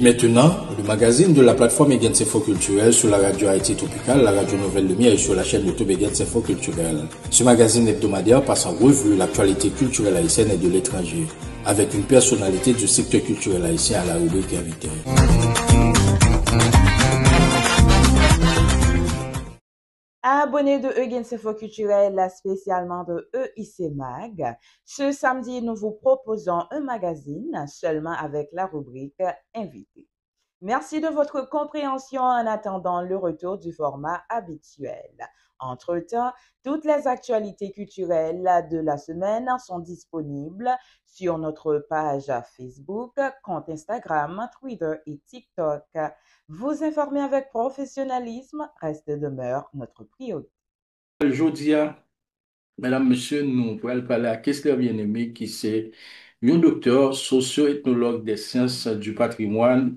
maintenant, le magazine de la plateforme Egens Info Culturel sur la radio Haïti Tropicale, la radio Nouvelle Lumière et sur la chaîne YouTube Egens Info Culturel. Ce magazine hebdomadaire passe en revue l'actualité culturelle haïtienne et de l'étranger, avec une personnalité du secteur culturel haïtien à la rubrique invité. Abonnés de Egens Info Culturel, spécialement de EIC Mag. Ce samedi, nous vous proposons un magazine seulement avec la rubrique Invité. Merci de votre compréhension en attendant le retour du format habituel. Entre-temps, toutes les actualités culturelles de la semaine sont disponibles sur notre page Facebook, compte Instagram, Twitter et TikTok. Vous informer avec professionnalisme reste et demeure notre priorité. Aujourd'hui, mesdames, messieurs, nous pourrons parler à Kessler Bien-Aimé, qui est un docteur socio-ethnologue des sciences du patrimoine.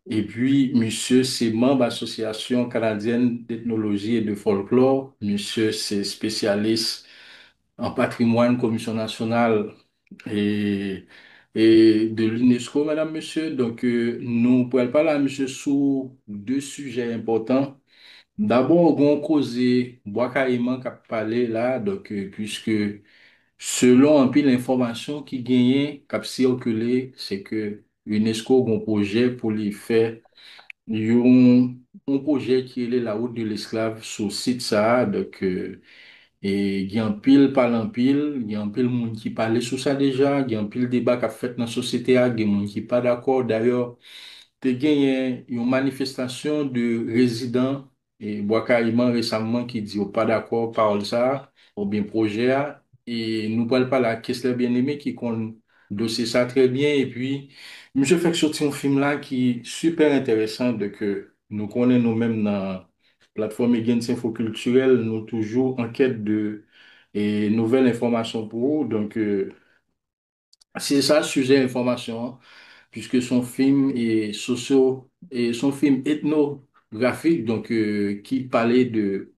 Et puis, monsieur, c'est membre de l'Association canadienne d'ethnologie et de folklore. Monsieur, c'est spécialiste en patrimoine, commission nationale et, et de l'UNESCO, madame, monsieur. Donc, nous pourrons parler à monsieur sur deux sujets importants. D'abord, on cause bois carrément qu'a parlé là, donc, puisque selon un peu l'information qui gagnait, qui a circulé, c'est que l'UNESCO a un projet pour les faire un projet qui est la route de l'esclave sur site ça, donc, et il y a un pile par en pile, il y a un pile monde qui parlait sur ça déjà, il y a un pile débat qui a fait dans la société, il y a des gens qui pas d'accord. D'ailleurs, te gagné une manifestation de résidents et bois carrément récemment qui dit pas d'accord par ça ou bien projet a. Et nous parlons pas la Kessler Bien-Aimé qui connaît dossier ça très bien et puis monsieur fait sortir un film là qui est super intéressant de que nous connaissons nous-mêmes dans la plateforme Egens Info Culturel, nous toujours en quête de et nouvelles informations pour vous. Donc c'est ça le sujet information puisque son film est socio et son film ethnographique, donc qui parlait de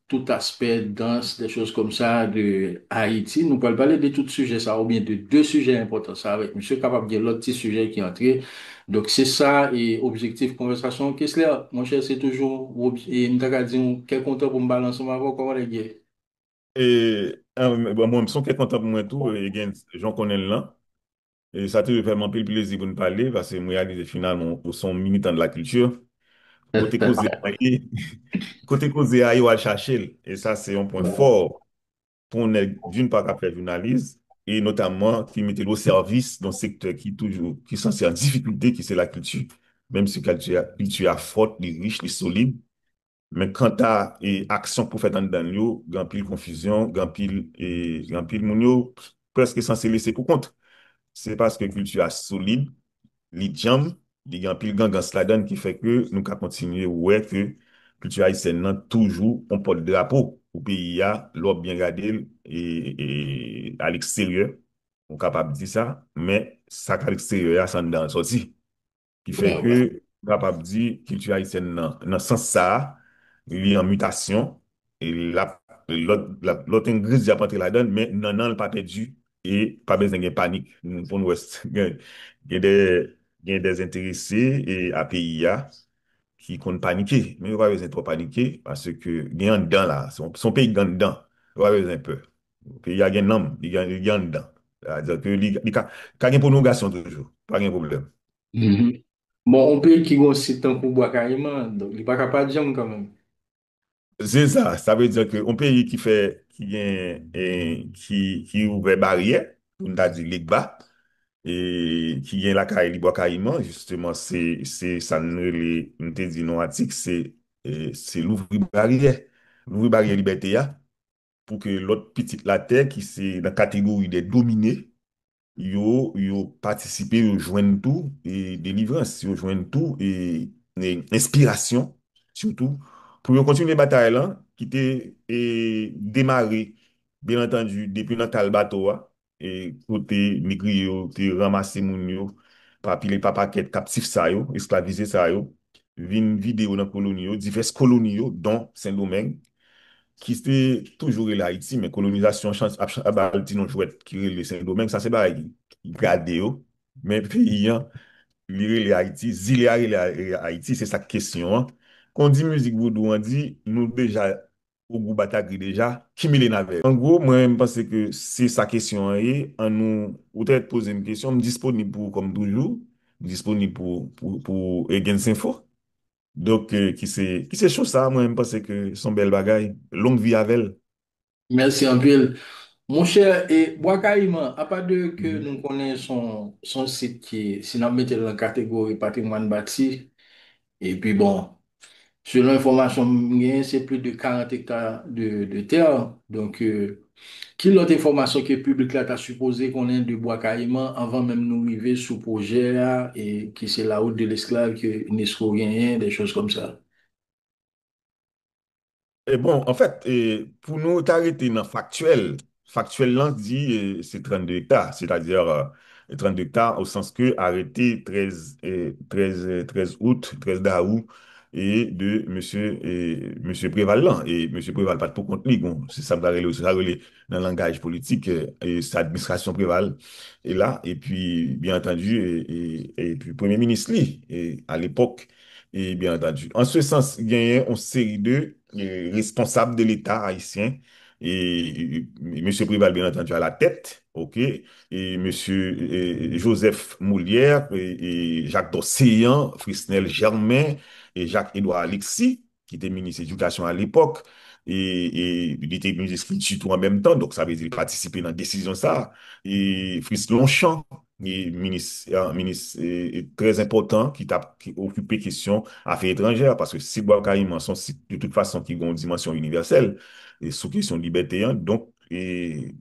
tout aspect danse, des choses comme ça de Haïti. Nous pouvons parler de tout sujet ça, ou bien de deux sujets importants ça avec monsieur capable de dire l'autre petit sujet qui est entré. Donc c'est ça et objectif conversation. Qu'est-ce là, mon cher, c'est toujours et nous t'as dit quel compteur pour me balancer ma voix comment les gars. Bon, moi, je suis très content pour moi tout. Et bien, j'en connais là. Et ça te fait vraiment plaisir pour nous parler parce que moi, réalisé finalement, pour son militant de la culture. Côté causé, côté causé, il va chercher. Et ça, c'est un point fort pour nous, d'une part, après une analyse et notamment qui mettait au service d'un secteur qui toujours, qui est censé en difficulté, qui c'est la culture. Même si la culture est forte, est riche, est solide. Mais quand tu as action pour faire dans le yo, grand pile confusion, grand pile moun yo, presque censé laisser pour compte. C'est parce que culture est solide, li jam, li grand pile gangan sladan qui fait que nous ka continuer ouais que culture haïtienne nan toujours on porte drapeau au pays a l'op bien gardé et à l'extérieur on capable de dire ça mais ça à l'extérieur ça dans sorti qui fait que capable de dire culture haïtienne dans ce sens ça il est en mutation et l'autre ingrédient pas entrer là-dedans mais non le pas perdu et pas besoin de panique pour nous il y a des intéressés et à PIA qui comptent paniquer mais il pas besoin de trop paniquer parce que il y a un dedans là son pays dans dedans il pas besoin de peur le pays a un homme il y a un dedans c'est-à-dire que il y a une prolongation toujours pas de problème. Mhm. Bon, on peut qui vont citer un coup bois carrément, donc il n'est pas capable de dire quand même. C'est ça, ça veut dire qu'un pays qui fait, qui vient, qui ouvre barrière, pour nous dire l'IGBA, et qui vient la carrière libre carrément, justement, ça nous te dit non article, c'est l'ouvrir barrière. L'ouvrir barrière liberté, pour que l'autre petite la terre, qui c'est dans la catégorie des dominés, yo participer, yo joindre tout, et délivrance, yo joindre tout, et inspiration, surtout, pour yo continuer la bataille là, qui était démarré, bien entendu, depuis notre bateau, et côté négri, yo, te ramassé moun yo, pa pile pa paquet captif ça yo, esclavisé ça yo, vin vidéo dans colonie yo, diverses colonies yo, dont Saint-Domingue, qui était toujours l'Haïti, mais colonisation à Balti non jouet qui est le Saint-Domingue, ça c'est pas gardé, mais pays, hein, Lire les Haïti, zile les Haïti, c'est sa question, hein. Quand on dit musique vaudou, on dit, nous déjà, au groupe Batagri déjà, qui me l'avait. En gros, moi, je pense que c'est sa question, hein, et en nous, peut-être poser une question, je suis disponible pour, comme toujours, disponible pour Egen Info. Donc, qui c'est chaud ça, moi, je pense que son bel bagaille, longue vie avec elle. Merci un peu. Mon cher, et Bois-Caïman, à part de que Mhm. nous connaissons son site qui est, si nous mettons dans la catégorie patrimoine bâti, et puis bon, selon l'information, c'est plus de 40 hectares de terre. Donc, qui l'autre information qui est publique là, t'as supposé qu'on ait de Bois-Caïman avant même nous arriver sous projet là, et qui c'est la route de l'esclave que UNESCO gagne, des choses comme ça. Et bon, en fait, pour nous t'arrêter dans factuel là dit c'est 32 hectares, c'est-à-dire 32 hectares au sens que arrêté 13 août, 13 d'août et de monsieur Préval et monsieur Préval pas de pour compte lui, bon, c'est ça me paraît ça relais dans le langage politique et c'est administration Préval et là et puis bien entendu et puis premier ministre lui et à l'époque et bien entendu. En ce sens, il y a une série de responsables de l'État haïtien et M. Préval, bien entendu, à la tête, OK, et M. Joseph Moulière et Jacques Dosséan, Frisnel Germain et Jacques-Édouard Alexis, qui était ministre de l'Éducation à l'époque, et il était ministre de l'Éducation tout en même temps, donc ça veut dire participer dans la décision ça, et Fritz Longchamp, et ministre très important qui occupait question affaires étrangères, parce que si Bois-Caïman sont de toute façon qui ont une dimension universelle, et sous question de liberté, hein, donc, et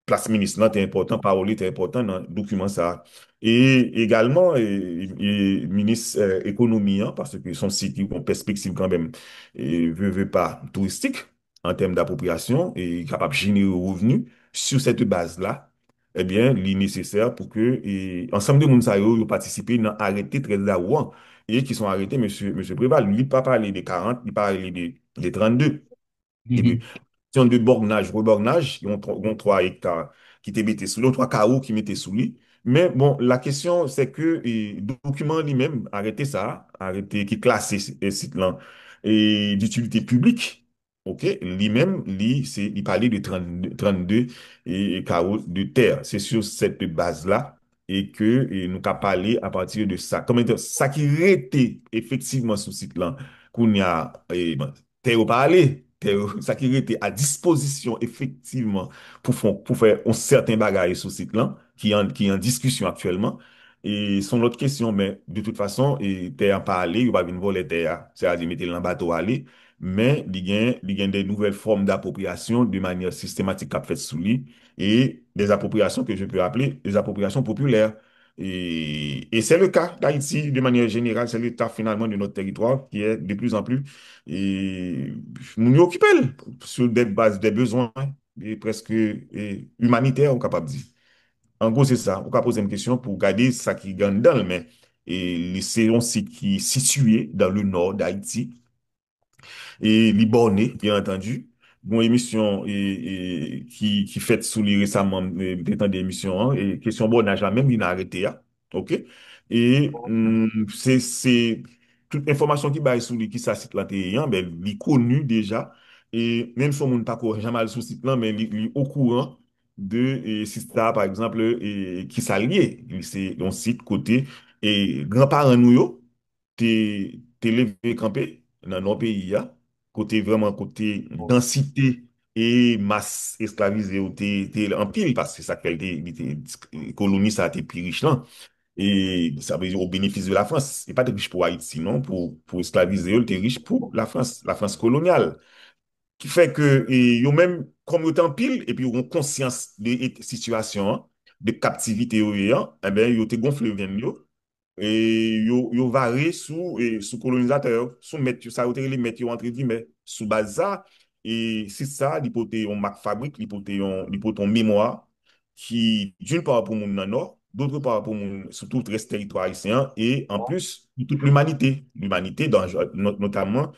place ministre là, c'est important, parole est important dans le document ça. Et également, ministre économie, hein, parce que son site, il a une perspective quand même, veut pas touristique en termes d'appropriation et capable de générer revenus sur cette base-là. Eh bien, il est nécessaire pour que ensemble de monde yo participer dans arrêté très d'Aouan et qui sont arrêtés, monsieur Préval. Lui, il pas parler des 40, il parle des 32. Et puis, Mhm. si on de bornage, rebornage, ils ont 3 hectares qui étaient mettés sous lui, 3 carreaux qui mettaient sous lui. Mais bon, la question, c'est que le document lui-même, arrêté, qui classe ces sites-là et d'utilité publique, OK, lui-même, il parlait de 32 et carreaux de terre. C'est sur cette base-là et que nous avons parlé à partir de ça. Comment dire, ça qui était effectivement sur ce site-là, qu'on y a, bon, terre au parler, ça qui était à disposition effectivement pour faire un certain bagage sur ce site-là, qui est en discussion actuellement. Et son autre question, mais de toute façon, terre en parler, il va venir voler terre, c'est-à-dire mettre dans le bateau aller, mais il y a des nouvelles formes d'appropriation de manière systématique qu'a fait sous lui, et des appropriations que je peux appeler des appropriations populaires. Et c'est le cas d'Haïti, de manière générale, c'est le cas finalement de notre territoire qui est de plus en plus et nous occupons sur des bases, des besoins et presque humanitaires, on est capable de dire. En gros, c'est ça. On peut poser une question pour garder ça qui gagne dans le mais. Et c'est un site qui est situé dans le nord d'Haïti et Liborné, bien entendu. Bon, émission qui fait sous les récemment, des des émissions, hein, et question bon âge là, même il a arrêté, hein, OK? Et c'est toute information qui baille sous lui, qui ça site là, hein, ben, il est connu déjà, et même si on ne pas jamais sur site là, mais il est au courant de si ça, par exemple, qui s'allie. C'est un site côté, et grands-parents nous, yo, t'es levé campé dans nos pays, hein, côté vraiment côté densité et masse esclavisée ou t'es en pile parce que ça fait des colonies ça a été plus riche là et ça veut dire au bénéfice de la France et pas de riche pour Haïti non pour esclaviser t'es riche pour la France coloniale qui fait que yo même comme yo en pile et puis ils ont conscience de situation hein, de captivité yo hein, eh ben yo te gonfle veine yo et yo varé sous colonisateur sous mettre ça yo te les mettre yo entre guillemets sous base ça et c'est ça l'hypothèse on marque fabrique l'hypothèse mémoire qui d'une part pour mon nord d'autre part pour mon sur tout le reste territoire haïtien et en plus pour toute l'humanité notamment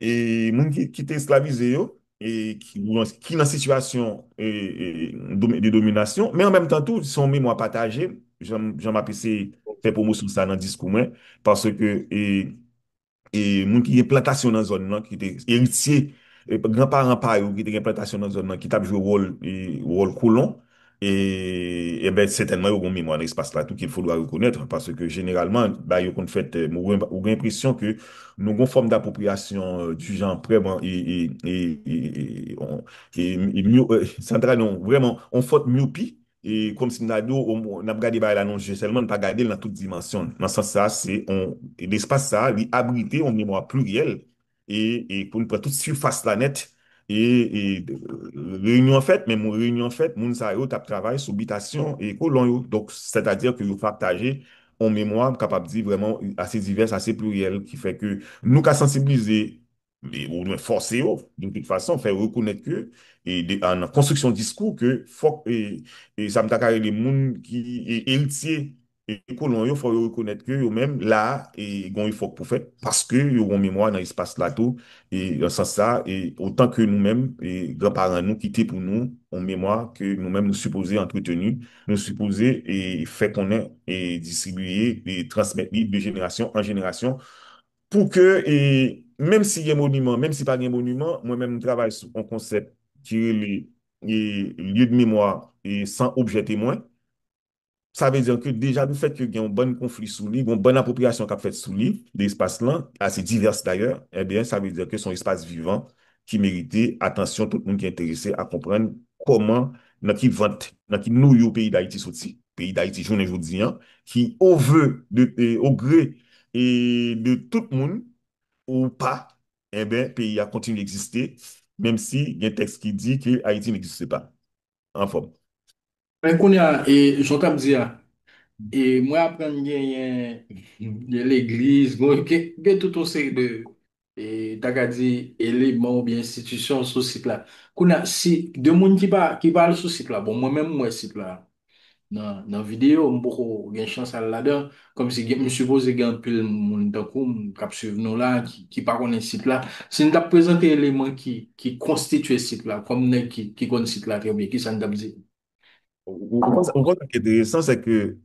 et moun qui était esclavisé yo, et qui dans situation de domination mais en même temps tout son mémoire partagée j'en m'appelle fait promotion ça dans le discours, moi, parce que et moun qui est plantation dans zone là qui était héritier grand-parents pa yo qui était plantation dans zone là qui t'a joué rôle colon et ben certainement ils ont mémoire dans l'espace là tout qu'il faut reconnaître parce que généralement bah yo qu'on fait ou l'impression que nous avons une forme d'appropriation du genre vraiment ça non vraiment on faute myopie et comme si on a regardé bah, l'annonce seulement pas regarder dans toute dimension. Dans ce sens ça, c'est l'espace ça, il abrité en mémoire plurielle et pour nous prendre toute surface la net réunion faite, même réunion faite, moun sa yo tap travail sur habitation et colon yo. Donc, c'est-à-dire que vous partagez en mémoire capable de dire vraiment assez diverse, assez plurielle, qui fait que nous qu'à sensibiliser mais ou nous forcer de toute façon, faire reconnaître que en construction de discours que faut et ça me t'a carré les moun qui est héritier et colon yo faut reconnaître que eux même là et gon il faut pour faire parce que yo ont mémoire dans l'espace là tout et dans ce sens ça et autant que nous-mêmes et grands-parents nous quittés pour nous en mémoire que nous-mêmes nous supposés entretenir nous supposés et fait qu'on est et distribuer et transmettre de génération en génération pour que et même s'il y a un monument même si pas un monument moi-même je travaille sur un concept qui est les lieux de mémoire et sans objet témoin. Ça veut dire que déjà, le fait qu'il y ait un bon conflit sous lui, une bonne appropriation qu'a fait sous lui, des espaces-là, assez divers d'ailleurs, eh bien, ça veut dire que son espace vivant qui méritait attention, tout le monde qui est intéressé à comprendre comment, dans qui vente, dans qui nous, au pays d'Haïti, sorti, pays d'Haïti, journée aujourd'hui, hein, qui, au vœu, au gré et de tout le monde, ou pas, eh bien, pays a continué d'exister, même si il y a un texte qui dit que Haïti n'existe pas. En forme. Mais qu'on y a, et j'entends dire, et moi, après, il y a l'église, bon, il y a tout un série de, et, t'as qu'à dire, éléments ou bien institutions sur ce site là. Qu'on a, si, de monde qui parle sur ce site là, bon, moi-même, moi, ce site là, dans vidéo, beaucoup, gen chance à là-dedans, comme si, je suppose, il y a un peu de monde qui suivre nous là, qui pas connaît ce site là. Si nous avons présenté éléments qui constituent ce site là, comme nous qui connaissent ce site là, très bien, qui ça nous a dit? Ce qui est intéressant, c'est que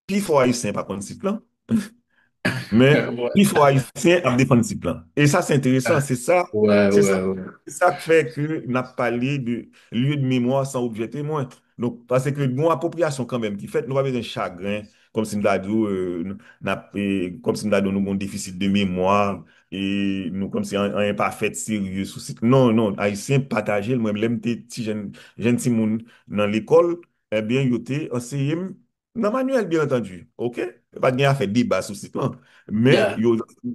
plus fort haïtien par contre, c'est là. Mais Ouais, il faut haïtien à défendre ce plan. Et ça, c'est intéressant. ouais, C'est ça, ouais, ouais. c'est ça qui fait que n'a parlé de lieu de mémoire sans objet témoin. Donc, parce que nous, appropriation quand même, qui fait, nous avons un chagrin, comme si nous avons, comme si nous avons un déficit de mémoire, et nous, comme si un imparfait sérieux sous site. Non, non, haïtien partagé, moi, même petit jeune, jeune petit monde dans l'école, eh bien, il était enseigné dans manuel, bien entendu. OK? Pas de gain à faire débat sur ce plan. Mais Yeah.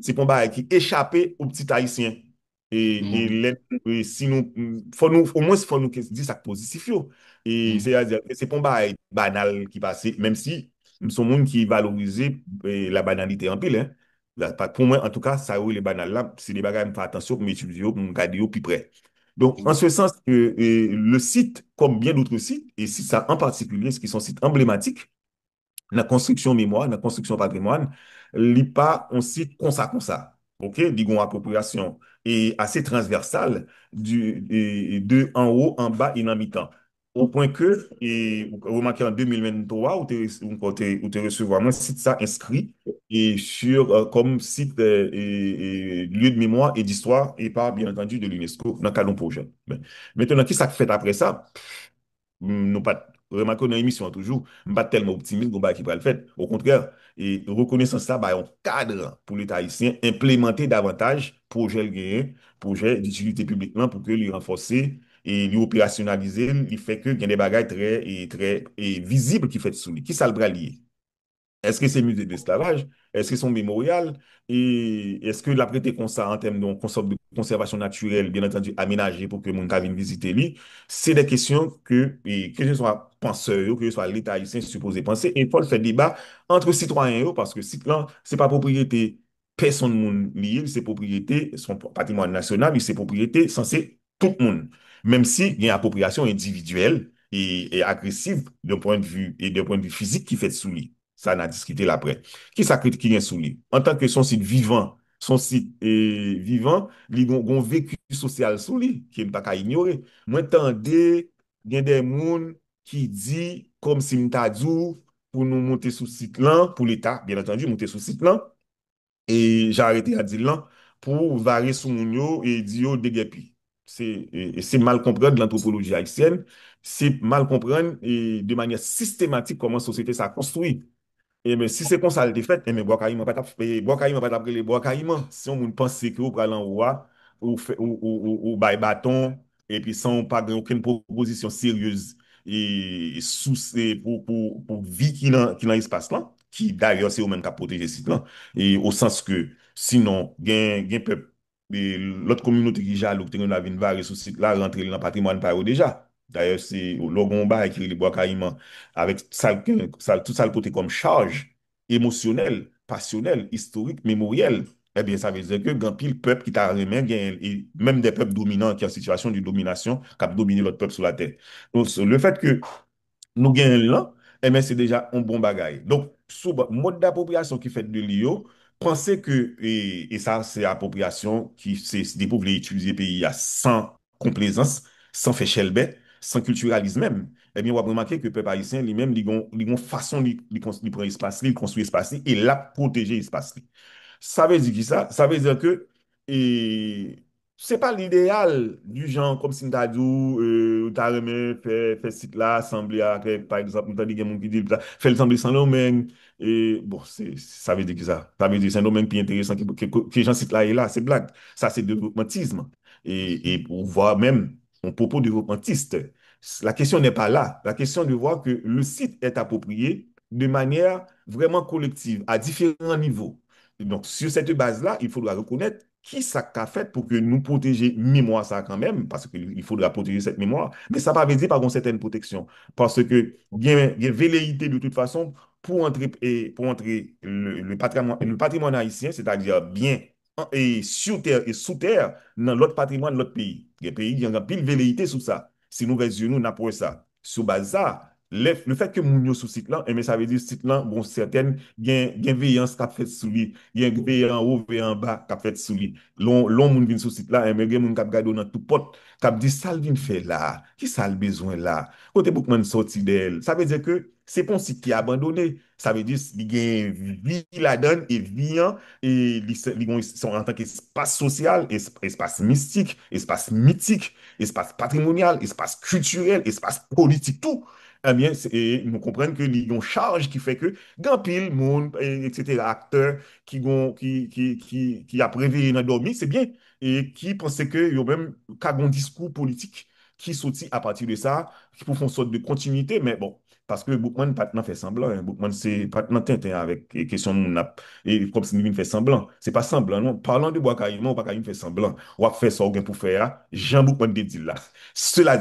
c'est un bagage qui échappé aux petits haïtiens. Mhm. Si nous, faut nous, au moins, il faut nous dire ça positif. Yo. Et Mhm. c'est-à-dire que c'est pas un bagage banal qui passe, même si nous sommes monde qui valorise la banalité en pile. Hein. Pour moi, en tout cas, ça, oui, les banales là, c'est des bagages, faire attention pour m'étudier, pour me garder au plus près. Donc, en ce sens, le site, comme bien d'autres sites, et si ça en particulier, ce qui sont sites emblématiques, la construction mémoire, la construction patrimoine, li pas on cite comme ça. OK? Digon appropriation et assez transversale de en haut, en bas et en mi-temps. Au point que, et vous remarquez en 2023, où tu recevoir un site ça inscrit et sur comme site lieu de mémoire et d'histoire et par bien entendu de l'UNESCO dans le cadre d'un projet. Mais maintenant, qui ça fait après ça? Nous pas remarquons dans l'émission toujours, pas tellement optimiste qu'on va qui va le faire. Au contraire, et reconnaissance ça, bah, un cadre pour l'État haïtien, implémenter davantage projet le gagné, projet d'utilité publique là, pour que les renforcer et les opérationnaliser, il fait que il y a des bagages très visibles qui fait sous lui. Qui ça le bras lié? Est-ce que c'est musée d'esclavage? Est-ce que c'est son mémorial? Et est-ce que la prêté comme ça en termes de concept de conservation naturelle, bien entendu, aménagé pour que mon cas vienne visiter lui? C'est des questions que ce soit penseur, que ce soit l'État haïtien supposé penser. Et il faut le faire débat entre citoyens, parce que ce là, c'est pas propriété personne monde lié, c'est propriété, son patrimoine national, c'est propriété censé tout le monde. Même si il y a une appropriation individuelle et agressive d'un point de vue et d'un point de vue physique qui fait sous lui. Ça, on a discuté là après. Qui ça critique qui est sous lui? En tant que son site vivant, son site vivant, il a un vécu social sous lui, qui n'est pas qu'à ignorer. Moi, il y a des gens qui disent, comme si m'ta dit, pour nous monter sous site là, pour l'État, bien entendu, monter sous site là, et j'ai arrêté à dire là, pour varier sous mon yo et dire yo déguépi. C'est mal comprendre l'anthropologie haïtienne, c'est mal comprendre et de manière systématique comment la société s'est construite. Et mais si c'est comme ça le fait, et mais bois carrément pas bois carrément pas taper les bois carrément. Si on pense que vous prenez en roi ou bail bâton et puis sans pas aucune proposition sérieuse et sous pour vie qui dans l'espace là, qui d'ailleurs c'est eux même qui a protégé ce site là et au sens que sinon gain peuple et l'autre communauté qui jaloux qui la vie va sous site là rentrer dans le patrimoine par eux déjà. D'ailleurs c'est le Logomba qui les bois carrément avec ça, tout ça le côté comme charge émotionnelle, passionnelle, historique, mémorielle, eh bien, ça veut dire que grand pile peuple qui t'a remis, et même des peuples dominants qui sont en situation de domination, qui ont dominé l'autre peuple sur la terre. Donc, le fait que nous gagnons là, eh bien, c'est déjà un bon bagage. Donc, sous mode d'appropriation qui fait de l'IO, pensez que, et ça, c'est appropriation qui, c'est des peuples utiliser pays à sans complaisance, sans faire chelbet, sans culturalisme même. Eh bien, on va remarquer que le peuple haïtien lui-même, il a une façon de prendre espace, il construit espace, et l'a protéger espace. Ça veut dire qui ça? Ça veut dire que et c'est pas l'idéal du genre comme si t'as dit t'as remis fait site là assemblée avec par exemple t'as dit quelqu'un qui dit fait l'assemblée sans domaine et bon ça veut dire que ça veut dire c'est un domaine plus intéressant que gens site là et là c'est blague ça c'est développementisme et pour voir même un propos développementiste la question n'est pas là la question de voir que le site est approprié de manière vraiment collective à différents niveaux. Donc, sur cette base-là, il faudra reconnaître qui ça qu'a fait pour que nous protéger mémoire ça quand même, parce qu'il faudra protéger cette mémoire, mais ça ne veut pas dire par une certaine protection, parce que il y a velléité de toute façon pour entrer le patrimoine haïtien, c'est-à-dire bien et sur terre et sous terre, dans l'autre patrimoine de l'autre pays. Il y a pays qui ont pile velléité sur ça. Si nous raisonnons, nous n'avons pas ça. Sur base de ça, le fait que nous sommes sur site là, eh bien, ça veut dire que site là, bon, certaines bienveillance qu'a fait sous lui, il y a veillance en haut, veillance en bas qu'a fait sous lui. L'on moun vient sur site là, mais il y a moun k'ap gade dans tout pot, k'ap dit ça le vient faire là, qui ça le besoin là. Côté Boukman sorti d'elle, ça veut dire que c'est pas un site qui est abandonné. Ça veut dire qu'il y a une vie là-dedans et vivant et ils sont en tant qu'espace social, espace mystique, espace mythique, espace patrimonial, espace culturel, espace politique, tout eh bien, et nous comprenons que y a une charge qui fait que, grand pile, monde, etc., acteurs qui a prévu dans dormi, c'est bien, et qui pensaient que y a même qu'un bon discours politique qui sortit à partir de ça, qui pour faire une sorte de continuité, mais bon, parce que Boukman pas fait semblant, hein. Boukman c'est pas Tintin avec les questions de mon et comme si nous fait semblant, c'est pas semblant, non, parlant de bois carrément, on pas fait semblant, on va faire ça, on gain pour faire, hein. Jean Boukman de dit là. Cela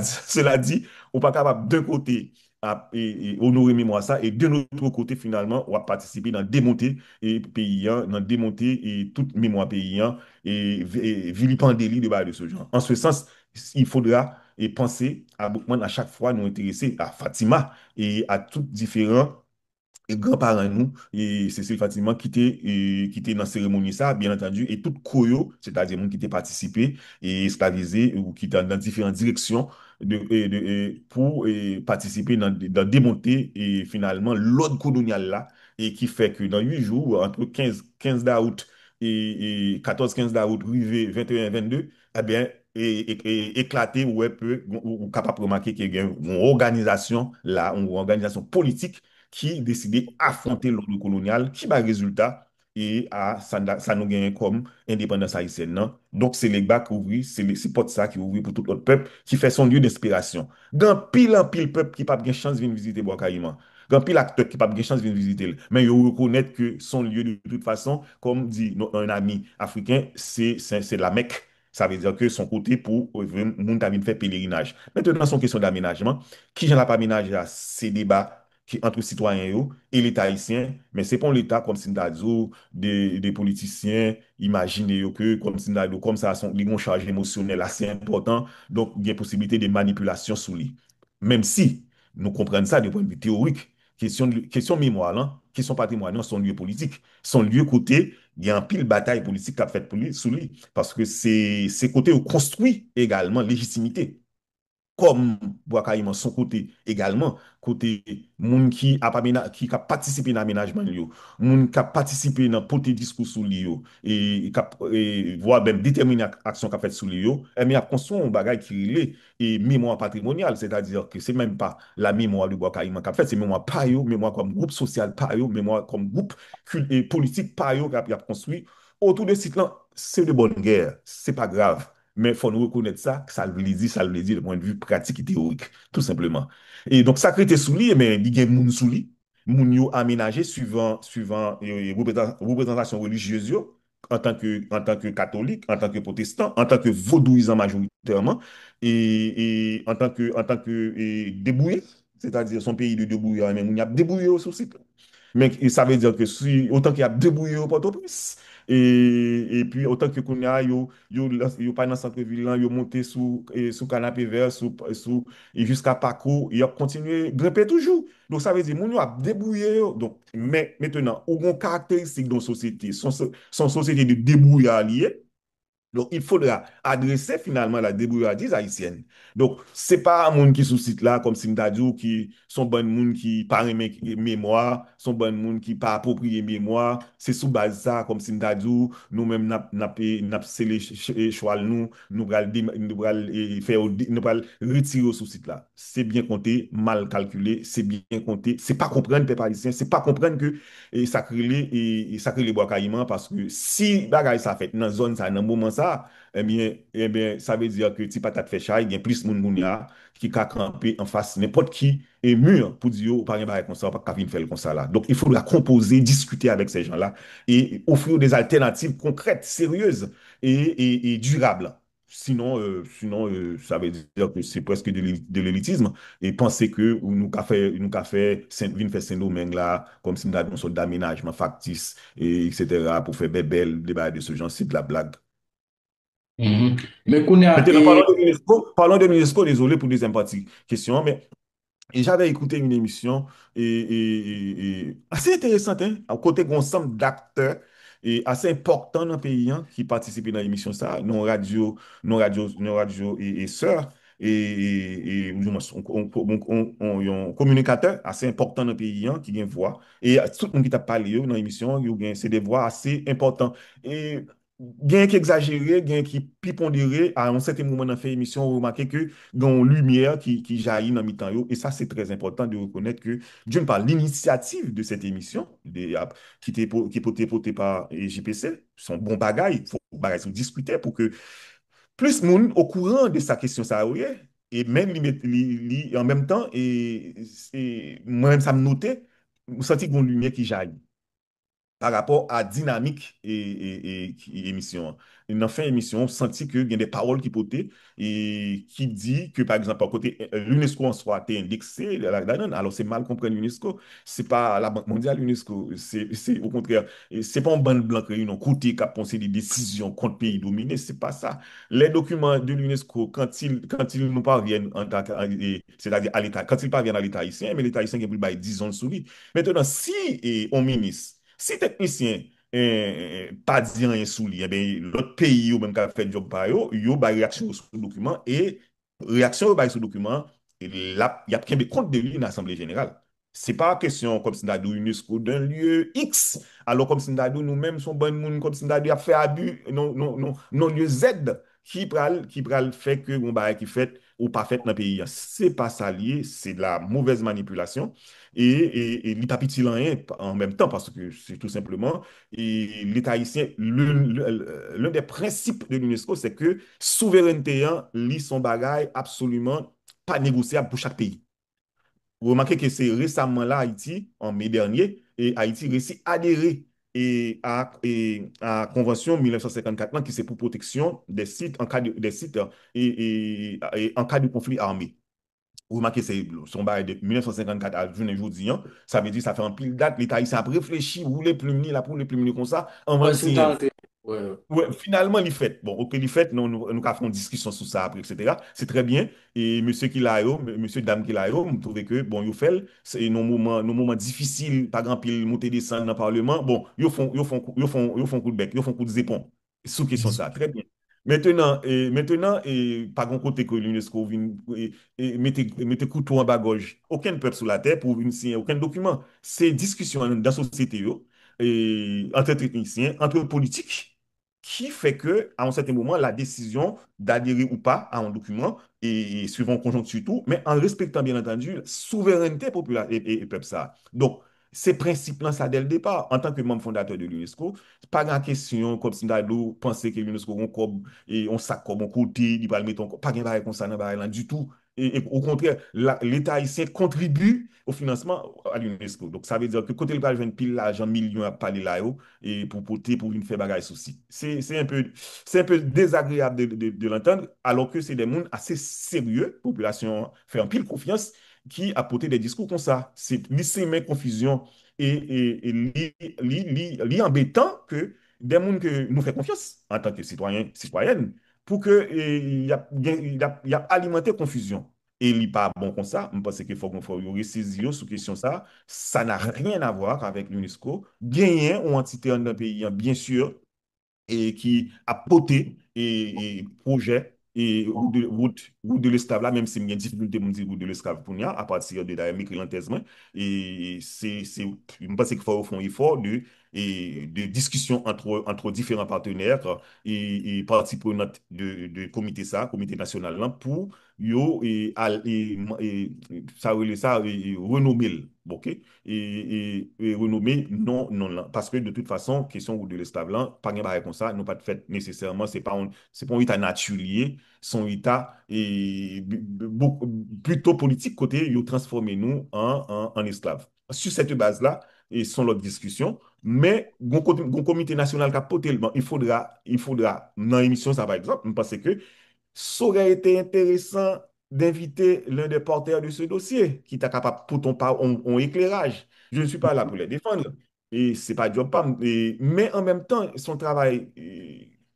dit, on pas capable d'un côté et honorer mémoire ça et de notre côté finalement on va participer dans démonter et paysan dans démonter et toute mémoire paysan et vilipender de bas de ce genre en ce sens il faudra et penser à Boukman à chaque fois nous intéresser à Fatima et à tous différents et grands-parents nous et Cécile Fatima qui était dans la cérémonie ça bien entendu et tout koyo c'est-à-dire monde qui était participé et esclavisé ou qui étaient dans différentes directions pour participer dans démonter et finalement l'ordre colonial là et qui fait que dans 8 jours entre 15 d'août et 14-15 d'août arrivé 21-22 eh bien éclater ou ou capable de remarquer qu'il y a une organisation là une organisation politique qui décidait affronter l'ordre colonial, qui va résultat et ça nous gagne comme indépendance haïtienne. Non? Donc, c'est les bas qui ouvrent, c'est pas ça qui ouvre pour tout autre peuple, qui fait son lieu d'inspiration. Grand pile en pile peuple qui n'a pas de chance de venir visiter Bois-Caïman. Grand pile acteur qui n'a pas de chance de venir visiter. Mais il reconnaître que son lieu de toute façon, comme dit un ami africain, c'est la Mecque. Ça veut dire que son côté pour le monde qui fait pèlerinage. Maintenant, son question d'aménagement. Qui j'en a pas aménagé à ces débats entre citoyens yo, et l'État haïtien, mais c'est pas l'État comme si des politiciens imaginez yo que comme si comme ça ils ont charge émotionnelle assez important, donc il y a possibilité de manipulation sous lui. Même si nous comprenons ça du point de vue théorique, question mémoire, là, question patrimoine, non, son lieu politique, son lieu côté, il y a un pile bataille politique qui a fait sous lui, parce que c'est côté où construit également légitimité. comme Bois-Caïman, son côté également, côté moun qui a participé dans l'aménagement, moun qui a participé dans le discours sous lui, et voire même déterminer action qu'a fait sous lui, et mais a construit un bagage qui est et mémoire patrimoniale, c'est-à-dire que c'est même pas la mémoire de Bois-Caïman qu'a fait, c'est mémoire par eux, mémoire comme groupe social par eux, mémoire comme groupe et politique par eux qu'a construit. Autour de ce site-là, c'est de bonne guerre, c'est pas grave. Mais il faut nous reconnaître ça, que ça le dit, du point de vue pratique et théorique, tout simplement. Et donc, ça crée sous lui, mais il y a moun sous lui, moun yo aménagé suivant représentation religieuse yo, en tant que catholique, en tant que protestant, en tant que vaudouisant majoritairement, en tant que débouillé, c'est-à-dire son pays de débouillé, mais moun y a débouillé au site. Mais ça veut dire que si, autant qu'il y a débouillé au Port-au-Prince, et puis autant que qu'on a, yo pas dans centre-ville, là, yo monté sous canapé vert, et jusqu'à Paco, il a continué de grimper toujours. Donc ça veut dire, moun yo a débouillé. Donc, mais maintenant, au caractéristique de la société, son société de débrouillard lié, donc, il faudra adresser finalement la débrouillardise haïtienne. Donc, c'est pas un monde qui sous site là, comme Simdadou, qui sont bon monde qui pas aimer mémoire, sont bon monde qui pas approprié mémoire. C'est sous base ça, comme Simdadou, nous-mêmes, n'a scellé choix, nous bral, nous bral, faire, nous bral retirer sous site là. C'est bien compté, mal calculé, c'est bien compté. C'est pas comprendre, peuple haïtien, c'est pas comprendre que ça crée les bois caïmans parce que si bagay ça fait dans zone ça dans moment ça eh bien ça veut dire que ti patate fait chay il y a plus moun moun ya qui ka camper en face n'importe qui est mûr pour dire oh, pas un bagay comme ça pas ka vinn faire comme ça là donc il faudra composer discuter avec ces gens-là et offrir des alternatives concrètes sérieuses et durables. Ça veut dire que c'est presque de l'élitisme et penser que nous qu'a fait vinn faire Saint-Domingue là comme si nous avions une sorte d'aménagement factice et etc. pour faire belle débat de ce genre, c'est de la blague. Mhm. Mais qu'on a, Maintenant, parlons de l'UNESCO, désolé pour des partie question, mais et j'avais écouté une émission assez intéressante, hein, à côté d'un ensemble d'acteurs et assez importants dans le pays hein, qui participaient dans l'émission, ça, nos radios et sœurs, ou du moins, y a un communicateur assez important dans le pays hein, qui vient voir. Et tout le monde qui t'a parlé yo, dans l'émission, c'est des voix assez importantes. Et Gain qui exagéré, gain qui pi pondéré, à un certain moment dans l'émission, on remarque que une lumière qui jaillit dans mi-temps. Et ça, c'est très important de reconnaître que, d'une part, l'initiative de cette émission, qui est portée par JPC, son bon bagaille, il faut bagaille se discuter pour que plus de monde au courant de sa question, ça, oui, et même en même temps, moi-même, ça me notait, je senti qu'il y a une lumière qui jaillit par rapport à dynamique et émission. Une fin émission, on sentit qu'il y a des paroles qui potaient et qui dit que, par exemple, à côté, l'UNESCO en soi a été indexé, alors c'est mal comprendre l'UNESCO, c'est pas la Banque mondiale, l'UNESCO, c'est au contraire, et c'est pas un ban blanc réunion, côté qui a pensé des décisions contre pays dominés, c'est pas ça. Les documents de l'UNESCO, quand ils nous parviennent en tant que, c'est-à-dire à l'État, quand ils parviennent à l'État haïtien, mais l'État haïtien qui a plus 10 ans sous lui. Maintenant, si on ministre, si technicien pas dit rien sous lui, eh ben, l'autre pays ou même qui a fait job par yo, yo ba réaction sur le document et réaction au sur le document et là il y a qu'un compte de lui dans l'Assemblée générale. C'est pas question comme si nous avons UNESCO d'un lieu X, alors comme si nous avons nous-mêmes son bon monde, comme si nous avons fait abus, non, non, non, non, lieu Z qui pral fait que on va qui fait ou pas fait dans le pays. C'est pas ça lié, c'est de la mauvaise manipulation et l'État rien en même temps parce que c'est tout simplement l'État haïtien, l'un des principes de l'UNESCO, c'est que souveraineté, hein, lit son bagage absolument pas négociable pour chaque pays. Vous remarquez que c'est récemment là, Haïti, en mai dernier, et Haïti réussit à adhérer à la Convention 1954 là, qui c'est pour protection des sites en cas des sites et en cas de conflit armé. Vous remarquez, c'est son bail de 1954 à aujourd'hui, hein, ça veut dire que ça fait un pile date, l'État ici a réfléchi, vous voulez plus là, pour les plus comme ça, avant ouais, de c'est signer. temps, ouais. Ouais, finalement, il fait. Bon, ok, il fait, nous avons une discussion sur ça après, etc. C'est très bien. Et monsieur Kilayo, monsieur Dame Kilayo, me trouvez que, bon, il fait, c'est nos moments difficiles, par exemple, il monter descendre dans le Parlement. Bon, ils font coup de bec, ils font coup de zépon. Sous question ça. Très bien. par contre, côté que l'UNESCO vient mettez couteau en bagage. Aucun peuple sur la terre pour venir signer aucun document. C'est discussion dans la société, yo, entre techniciens, entre politiques, qui fait que, à un certain moment, la décision d'adhérer ou pas à un document, et suivant conjoncture tout, mais en respectant, bien entendu, la souveraineté populaire et peuple ça. Donc, ces principes-là, ça dès le départ, en tant que membre fondateur de l'UNESCO, pas de question comme si nous penser que l'UNESCO et on sac comme on côté, il va le mettre pas de bail comme ça dans bail là du tout. Et au contraire, l'État haïtien contribue au financement à l'UNESCO. Donc ça veut dire que côté le va une pile l'argent millions à parler là et pour porter pour une faire bagaille souci. C'est un peu désagréable de l'entendre alors que c'est des mondes assez sérieux, population fait en pile confiance qui a porté des discours comme ça. C'est lycée confusion et embêtant que des gens que nous faisons confiance en tant que citoyens, citoyennes, pour que y a alimenter confusion. Et il n'est pas bon comme ça. Je pense qu'il faut ressaisir sous question ça. Ça n'a rien à voir avec l'UNESCO. Gagner ou entité dans un pays, bien sûr, et qui a porté et projet et route de l'esclave là, même si il y a une difficulté pour dire route de l'esclave pour nous, à partir de d'ailleurs m'écrit en thèse, moi. Et je pense qu'il faut faire un effort de discussion entre différents partenaires et parties prenantes de comité ça, comité national là, pour yo ça relève ça et renommer ok et renommer non non là parce que de toute façon question de l'esclave là pas rien comme ça non pas de fait nécessairement c'est pas un état naturel son état et plutôt politique côté yo transformer nous en esclaves sur cette base là et sont l'autre discussion mais gon comité national qui a porté le banc, il faudra dans l'émission ça par exemple parce que ça aurait été intéressant d'inviter l'un des porteurs de ce dossier qui est capable pour ton pas en éclairage. Je ne suis pas là pour les défendre. Et c'est pas job pas. Mais en même temps, son travail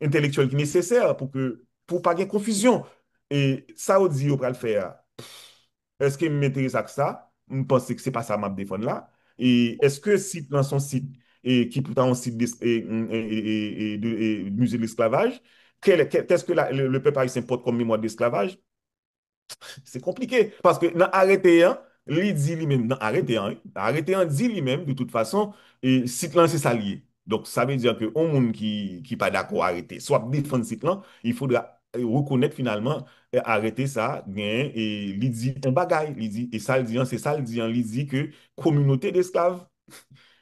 intellectuel qui est nécessaire pour pas qu'il y ait confusion. Et ça, on dit, on va le faire. Est-ce qu'il m'intéresse à ça? Je pense que c'est pas ça m'a défendre là. Et est-ce que site dans son site et qui pourtant un site de musée de l'esclavage, qu'est-ce que le peuple haïtien porte comme mémoire d'esclavage? C'est compliqué. Parce que dans arrêté un, il dit lui-même, dans arrêté un dit lui-même, de toute façon, et site là, c'est ça lié. Donc, ça veut dire que un monde qui pas d'accord arrêter, soit défendre site là, il faudra reconnaître finalement, arrêter ça, bien, et il dit un bagaille, il dit, et ça, il dit, c'est ça, il dit que communauté d'esclaves.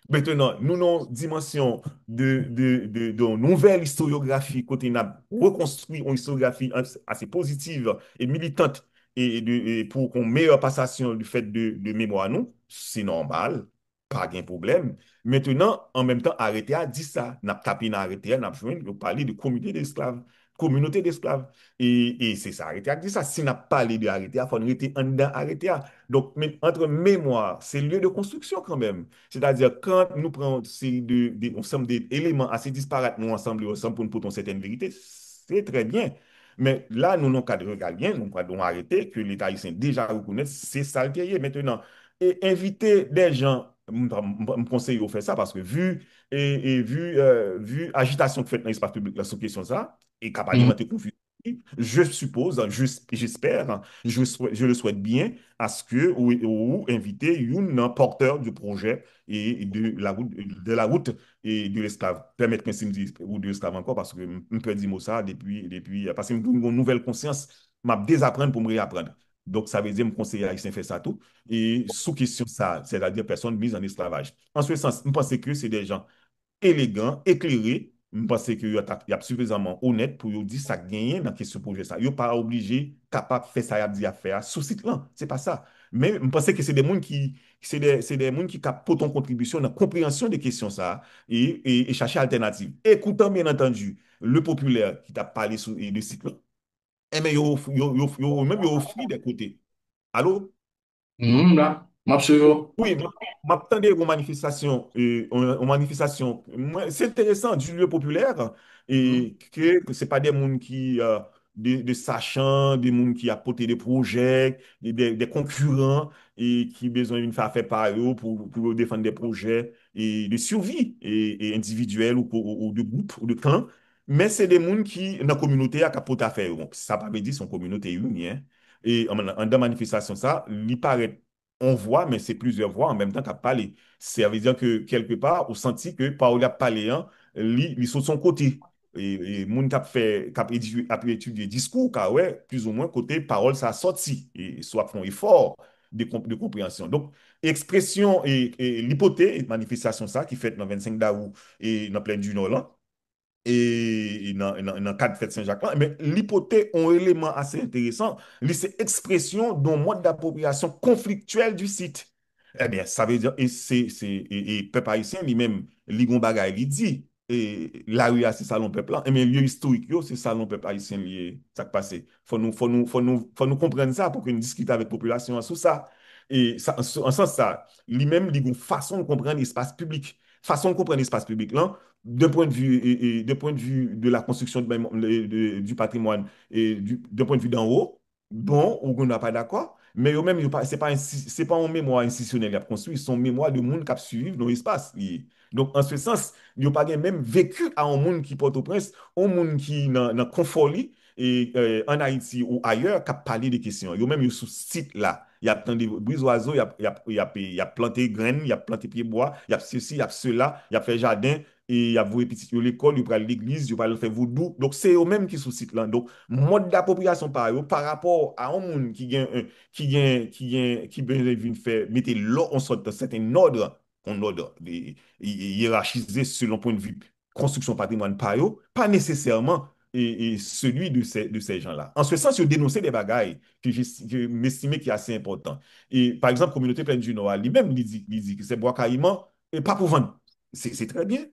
Maintenant, nous avons une dimension de nouvelle historiographie, côté nous reconstruit une historiographie assez positive et militante et pour qu'on meilleure passation du fait de mémoire à nous, c'est normal, pas de problème. Maintenant, en même temps, arrêter à dire ça. N'a pas tapé, n'a arrêté, n'a pas parler de communauté d'esclaves. Communauté d'esclaves. Et c'est ça, arrêter à dire ça. Si n'a pas parlé de arrêter, il faut arrêter en dedans, arrêter à. Donc, entre mémoire, c'est lieu de construction quand même. C'est-à-dire, quand nous prenons ensemble d'éléments assez disparates, nous ensemble pour une certaine vérité, c'est très bien. Mais là, nous n'avons qu'à regarder, nous devons arrêter que l'État haïtien déjà reconnaît, c'est ça qui est maintenant. Et inviter des gens, me conseille de faire ça parce que vu agitation que fait dans l'espace public, la sous question ça, et capable d'alimenter confusion, je suppose, j'espère, je le souhaite bien à ce que ou inviter un porteur du projet et de la route et de l'esclave. Permettre que je me dise ou de l'esclave encore parce que je peux dire ça depuis parce que j'ai une nouvelle conscience, m'a désapprendre pour me réapprendre. Donc, ça veut dire me conseiller haïtien faire ça tout. Et sous question ça, c'est-à-dire personne mise en esclavage. En ce sens, je pense que c'est des gens élégant, éclairé. Je pense qu'il y a suffisamment honnête pour dire ça gagne dans la question projet ça. Ils pas obligé, capable de faire ça, y a dit à faire sous site là. C'est pas ça. Mais je pense que c'est des gens qui capent ton contribution dans la compréhension des questions ça et chercher alternative. Écoutant bien entendu le populaire qui t'a parlé sur de site là, eh mais même ils offrent des côtés. Allô? Là, absolument. Oui, m'attendais aux manifestations. C'est intéressant du lieu populaire et que ce pas des gens de sachants, des gens qui apportent des projets, des concurrents et qui ont besoin d'une faire par eux pour défendre des projets et de survie et individuels ou de groupes ou de clans. mais c'est des gens qui, dans la communauté, a capoté à faire. Bon, ça ne veut pas dire son communauté unie, hein. Et dans la manifestation, ça, il paraît, on voit, mais c'est plusieurs voix en même temps qu'à parler. Ça veut dire que quelque part, on sentit que Paul a parlé, hein, il sur son côté. Et moun a pu étudier discours, car ouais, plus ou moins côté parole, ça a sorti. Et soit font effort de compréhension. Donc, expression et l'hypothèse, manifestation, ça, qui fait dans 25 d'août et dans plein du Nord, là, et dans le cadre de fête Saint-Jacques, là, mais l'hypothèse ont un élément assez intéressant, c'est expression d'un mode d'appropriation conflictuel du site. Eh bien, ça veut dire, et peuple haïtien lui-même, Ligon Bagay, il dit, et la rue, c'est salon peuple là, et bien, lieu historique, yo, c'est salon peuple haïtien, ça qui passe. Faut nous comprendre ça pour que nous discutions avec la population sur ça. Et ça, en sens ça, lui-même, il a une façon de comprendre l'espace public. Façon de comprendre l'espace public là, d'un point de vue de la construction du patrimoine et d'un point de vue d'en haut, bon, on n'est pas d'accord, mais eux même, c'est pas un mémoire institutionnel qu'il a construit, c'est un mémoire de monde qui a suivi dans l'espace. Donc, en ce sens, il n'y a pas même vécu à un monde qui porte au prince, un monde qui dans confort li, et en Haïti ou ailleurs, qui a parlé des questions. Il y a même sur ce site-là. Il y a plein de brise oiseaux, il y a planté graines, il y a planté pieds bois, il y a ceci, il y a cela, il y a fait jardin, et il y a voué petit l'école, il y a l'église, il y a faire voodoo. Donc, c'est eux-mêmes qui sont sur ce site-là. Donc, mode d'appropriation par rapport à un monde qui vient faire, mettre l'ordre en sorte, certain ordre, un ordre hiérarchisé selon le point de vue construction patrimoine par eux, pas nécessairement et celui de ces gens-là. En ce sens, ils dénoncer des bagailles que m'estimais qui est assez important. Et par exemple, communauté pleine du Nord, lui-même, il dit que c'est bois caïman et pas pour vendre. C'est très bien.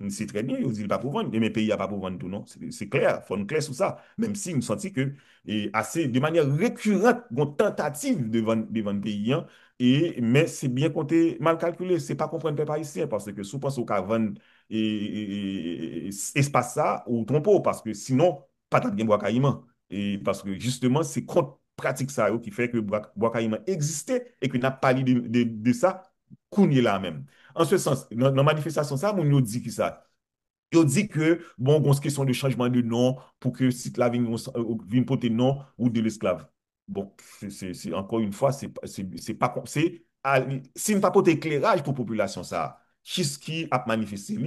C'est très bien, ils disent pas pour vendre, mais mes pays a pas pour vendre tout, non. C'est clair, il faut être clair sur ça. Même si, me senti que, de manière récurrente, une tentative de vendre pays, hein, mais c'est bien compté, mal calculé, c'est pas comprendre le peuple haïtien, parce que si on pense au cas vendre espace ça, ou trompeau, parce que sinon, pas de bien bois caïman. Et parce que justement, c'est contre pratique ça qui fait que bois caïman existait et que n'a pas parlé de ça, qu'on y est là même. En ce sens, dans la manifestation, ça, on nous dit que ça. Il dit que, bon, c'est une question de changement de nom pour que site là vienne porter nom ou de l'esclave. Bon, encore une fois, c'est pas, s'il ne pas porter éclairage pour la population, ça, qui a manifesté,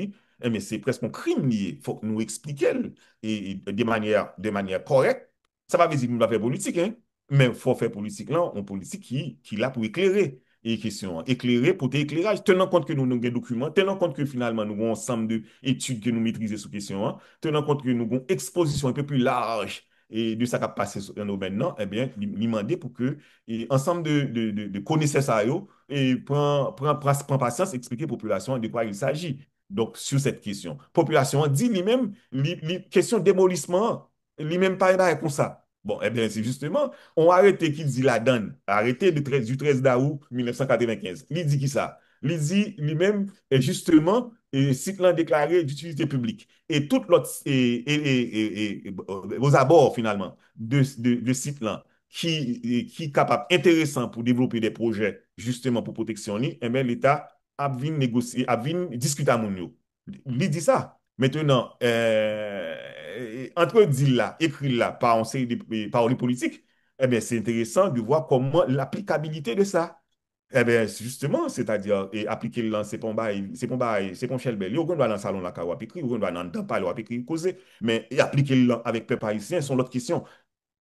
mais c'est presque un crime lié. Il faut que nous expliquions et de manière correcte. Ça va veut dire que nous va faire politique, hein, mais il faut faire politique là, une politique qui est là pour éclairer et question éclairer pour éclairage, tenant compte que nous avons des documents, tenant compte que finalement nous avons un ensemble d'études que nous maîtrisons sur question, hein, tenant compte que nous avons une exposition un peu plus large et de ça qui a passé dans nos maintenant, eh bien, demander pour que ensemble de connaissances à eux et prend patience, expliquer à la population de quoi il s'agit. Donc, sur cette question, population dit lui-même, question démolissement, lui-même pas comme ça. Bon, eh bien, c'est justement, on a arrêté qui dit la donne, arrêté du 13 d'août 1995. Il dit qui ça? Il dit lui-même, justement, site là déclaré d'utilité publique. Et tout l'autre, aux abords finalement de site là, qui est capable, intéressant pour développer des projets justement pour protection, eh bien, l'État a vu négocier, a vu discuter à mon yo. Il dit ça. Maintenant, entre dire là, écrire là, par, une série de paroles politiques, eh bien, c'est intéressant de voir comment l'applicabilité de ça. Eh bien, justement, c'est-à-dire, appliquer là, c'est pas un chel bel. On va dans le salon là, on va écrire, on va dans le temps, on va écrire, causer, mais appliquer là avec peuple haïtien, sont l'autre question.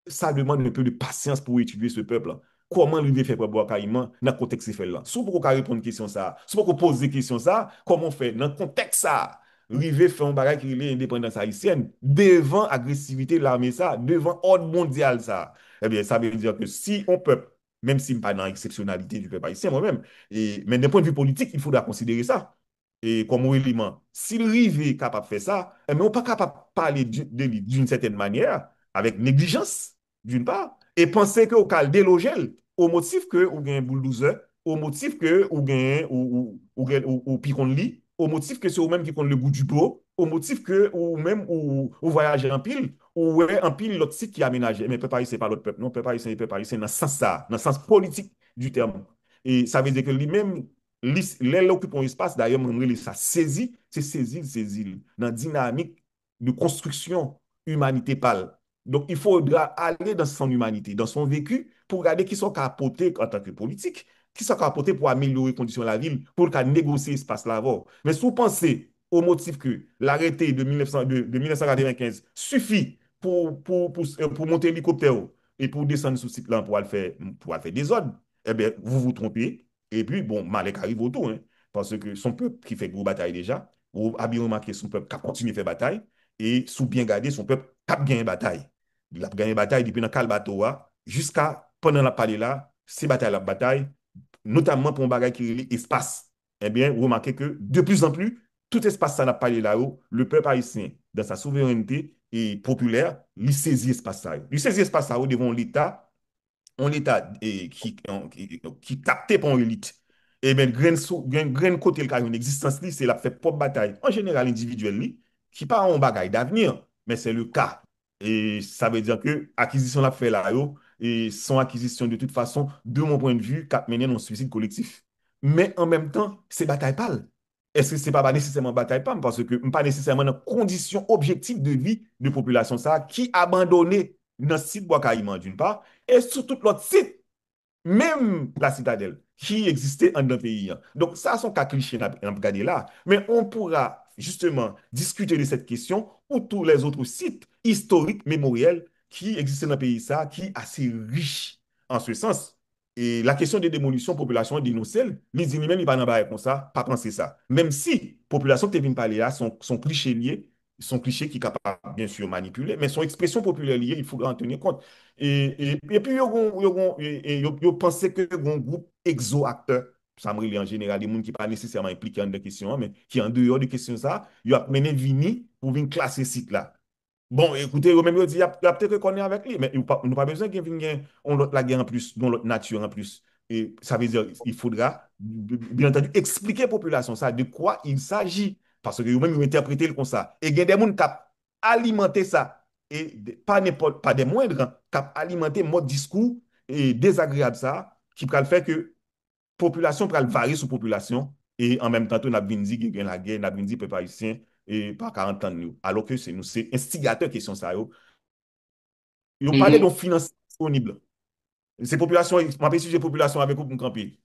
Ça demande un peu de patience pour étudier ce peuple. Comment lui faire pour boire carrément dans le contexte fait là? Si vous pouvez répondre à une question ça, si vous pouvez poser des questions ça, comment faire dans le contexte ça? River faire un bagage qui est l'indépendance haïtienne devant agressivité de l'armée ça, devant ordre mondial ça. Eh bien, ça veut dire que si on peut, même si pas dans l'exceptionnalité du peuple haïtien moi-même, mais d'un point de vue politique, il faudra considérer ça. Et comme élément, s'il est capable de faire ça, mais on n'est pas capable de parler d'une certaine manière, avec négligence d'une part, et penser que au cas délogel, au motif que ou gagne bulldozer, au motif que ou gagne ou picon lit, au motif que c'est ou même qui compte le goût du pot, au motif que ou même ou voyager en pile, ou ouais en pile l'autre site qui est aménagé, mais peuple c'est pas l'autre peuple, non peuple c'est peuple c'est dans le sens ça, dans le sens politique du terme. Et ça veut dire que lui-même l'occupant espace d'ailleurs ça saisi, c'est saisir dans dynamique de construction humanité pâle. Donc, il faudra aller dans son humanité, dans son vécu, pour regarder qui sont capotés en tant que politique, qui sont capotés pour améliorer les conditions de la ville, pour négocier l'espace là. Mais si vous pensez au motif que l'arrêté de 1995 suffit pour monter l'hélicoptère et pour descendre sur ce site-là pour aller faire des ordres, eh bien, vous vous trompez. Et puis, bon, Malek arrive autour, hein, parce que son peuple qui fait gros bataille déjà, ou a bien remarqué son peuple qui a continué à faire bataille, et sous bien gardé, son peuple a gagné bataille. Il a gagné bataille depuis dans quel bateau, jusqu'à pendant la parole là, ces batailles, la bataille, notamment pour un bagage qui est l'espace. Eh bien, vous remarquez que de plus en plus, tout espace ça n'a pas là-haut, le peuple haïtien, dans sa souveraineté et populaire, il saisit espace ça. Il saisit espace ça devant l'État, un État qui capté par une élite. Et bien, grain côté le cas une existence li, c'est la fait propre bataille en général individuelle li, qui pas un bagaille d'avenir, mais c'est le cas. Et ça veut dire que acquisition la fait là yo, et son acquisition de toute façon, de mon point de vue, cap mener un suicide collectif. Mais en même temps, c'est bataille pâle. Est-ce que c'est pas nécessairement bataille pâle parce que pas nécessairement dans conditions objectives de vie de population ça qui abandonné dans ce site Bois d'une part et sur tout l'autre site, même la citadelle, qui existait en un pays. Donc, ça, sont cas clichés à regarder là. Mais on pourra justement discuter de cette question ou tous les autres sites historiques, mémoriels qui existent dans le pays, ça, qui est assez riche en ce sens. Et la question des démolitions, population d'innocents, les dit même, ils ne pas comme ça, pas penser ça. Même si population que tu viens parler là sont clichés liés, sont clichés qui sont capables, bien sûr, manipuler, mais son expression populaire liée, il faudra en tenir compte. Et puis, yo pensé que un groupe exo-acteur, ça me relie en général, des gens qui ne sont pas nécessairement impliqués dans des questions, mais qui en dehors de questions ça, ils ont mené vini pour venir classer ce site là. Bon, écoutez, eux même dit, il y a peut-être qu'on est avec lui, mais nous n'avons pas besoin qu'il vienne on l'autre la guerre en plus, dans l'autre nature en plus. Et ça veut dire qu'il faudra, bien entendu, expliquer à la population ça, de quoi il s'agit. Parce que eux-mêmes, ils ont interprété le comme ça. Et il y a des gens qui ont alimenté ça, et pas n'importe, pas des moindres, hein, qui ont alimenté mode discours et désagréable ça, qui peut le faire que population peut varier sous population, et en même temps, on a bien dit qu'il y a la guerre, on a bien dit peuple haïtien, et pas 40 ans de nous. Alors que c'est nous, c'est instigateur question ça. Ils ont parlé Mhm, d'un financement disponible. Ces populations, je m'appelle sujet population avec vous pour camper.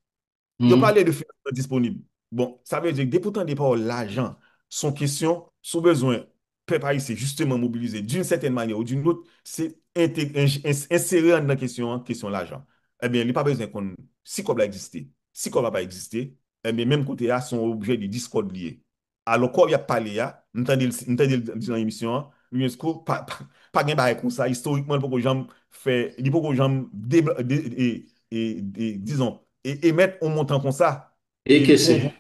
Ils ont mhm, parlé de financement disponible. Bon, ça veut dire que pourtant des paroles, l'argent, son question, son besoin, peuple haïtien justement mobilisé d'une certaine manière ou d'une autre, c'est insérer dans la question, question l'argent. Eh bien, il n'y a pas besoin qu'on, si comme va exister, si comme va pas exister, eh bien, même côté A, sont objets de discorde liés. Alors, quand il y a parlé, nous avons dit dans l'émission, l'UNESCO, pas de bail comme ça, historiquement, pour que les gens fait, il faut que les gens, disons, et émettre un montant comme ça, et et que pour c'est.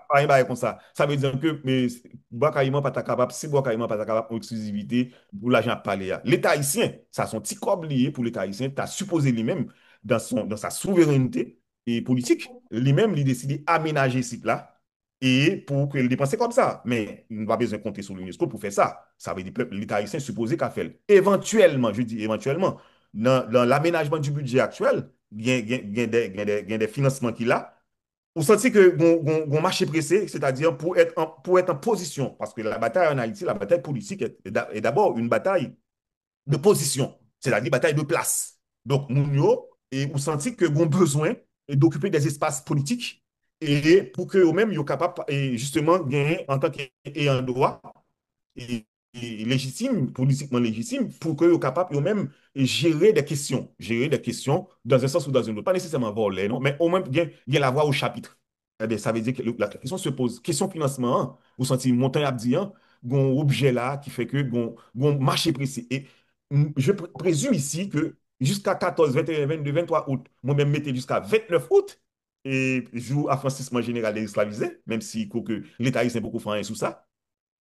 pas un bail comme ça. Ça veut dire que mais Bois Caïman pas capable, si Bois Caïman pas capable en exclusivité pour l'argent à parler. L'État haïtien, ça son petit corps lié pour l'État haïtien, tu as supposé lui-même dans sa souveraineté et politique, lui-même, il décide d'aménager ce site-là et pour que le dépenser comme ça. Mais il n'a pas besoin de compter sur l'UNESCO pour faire ça. Ça veut dire que l'État haïtien supposé qu'à faire. Éventuellement, je dis éventuellement, dans l'aménagement du budget actuel, il y a des financements qu'il a. Vous sentez que vous marché pressé, c'est-à-dire pour être en position, parce que la bataille en Haïti, la bataille politique est d'abord une bataille de position, c'est-à-dire bataille de place. Donc, Mounio, et vous sentez que vous avez besoin d'occuper des espaces politiques et pour que vous-même, vous capable et justement gagner en tant qu'ayant droit et légitime, politiquement légitime, pour que vous soyez capable vous-même gérer des questions dans un sens ou dans un autre. Pas nécessairement voler, non, mais au moins bien la voix au chapitre. Eh bien, ça veut dire que la question se pose. Question financement, hein, vous sentez montagne à dire, un objet là qui fait que un marché précis. Et je présume ici que jusqu'à 14, 21, 22, 23 août, moi-même mettez jusqu'à 29 août, et joue affranchissement général des esclavisés, même si que l'État est beaucoup fait sous ça.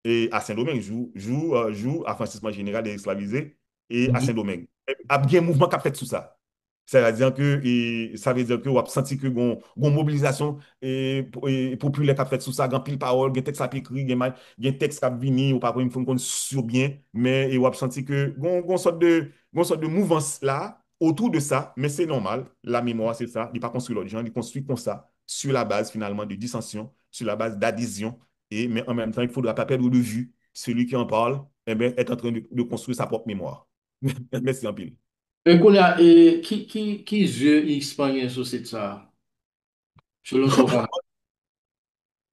Et à Saint-Domingue, joue affranchissement général des esclavisés et à Mhm. Saint-Domingue. Il y a un mouvement qui a fait tout ça. C'est-à-dire que, ça veut dire que vous avez senti que une mobilisation et populaire qui a fait tout ça, il y a pile parole, il y a texte qui a écrit, il y a texte qui a venu, ou pas il faut qu'on sur bien, mais vous avez senti que une sorte de mouvance là, autour de ça, mais c'est normal, la mémoire, c'est ça, il n'est pas construit l'autre gens, il construit comme ça, sur la base finalement de dissension, sur la base d'adhésion, mais en même temps, il ne faudra pas perdre de vue celui qui en parle eh bien, est en train de construire sa propre mémoire. Merci en pile. Qui je Espagne sur cette ça, selon son cas.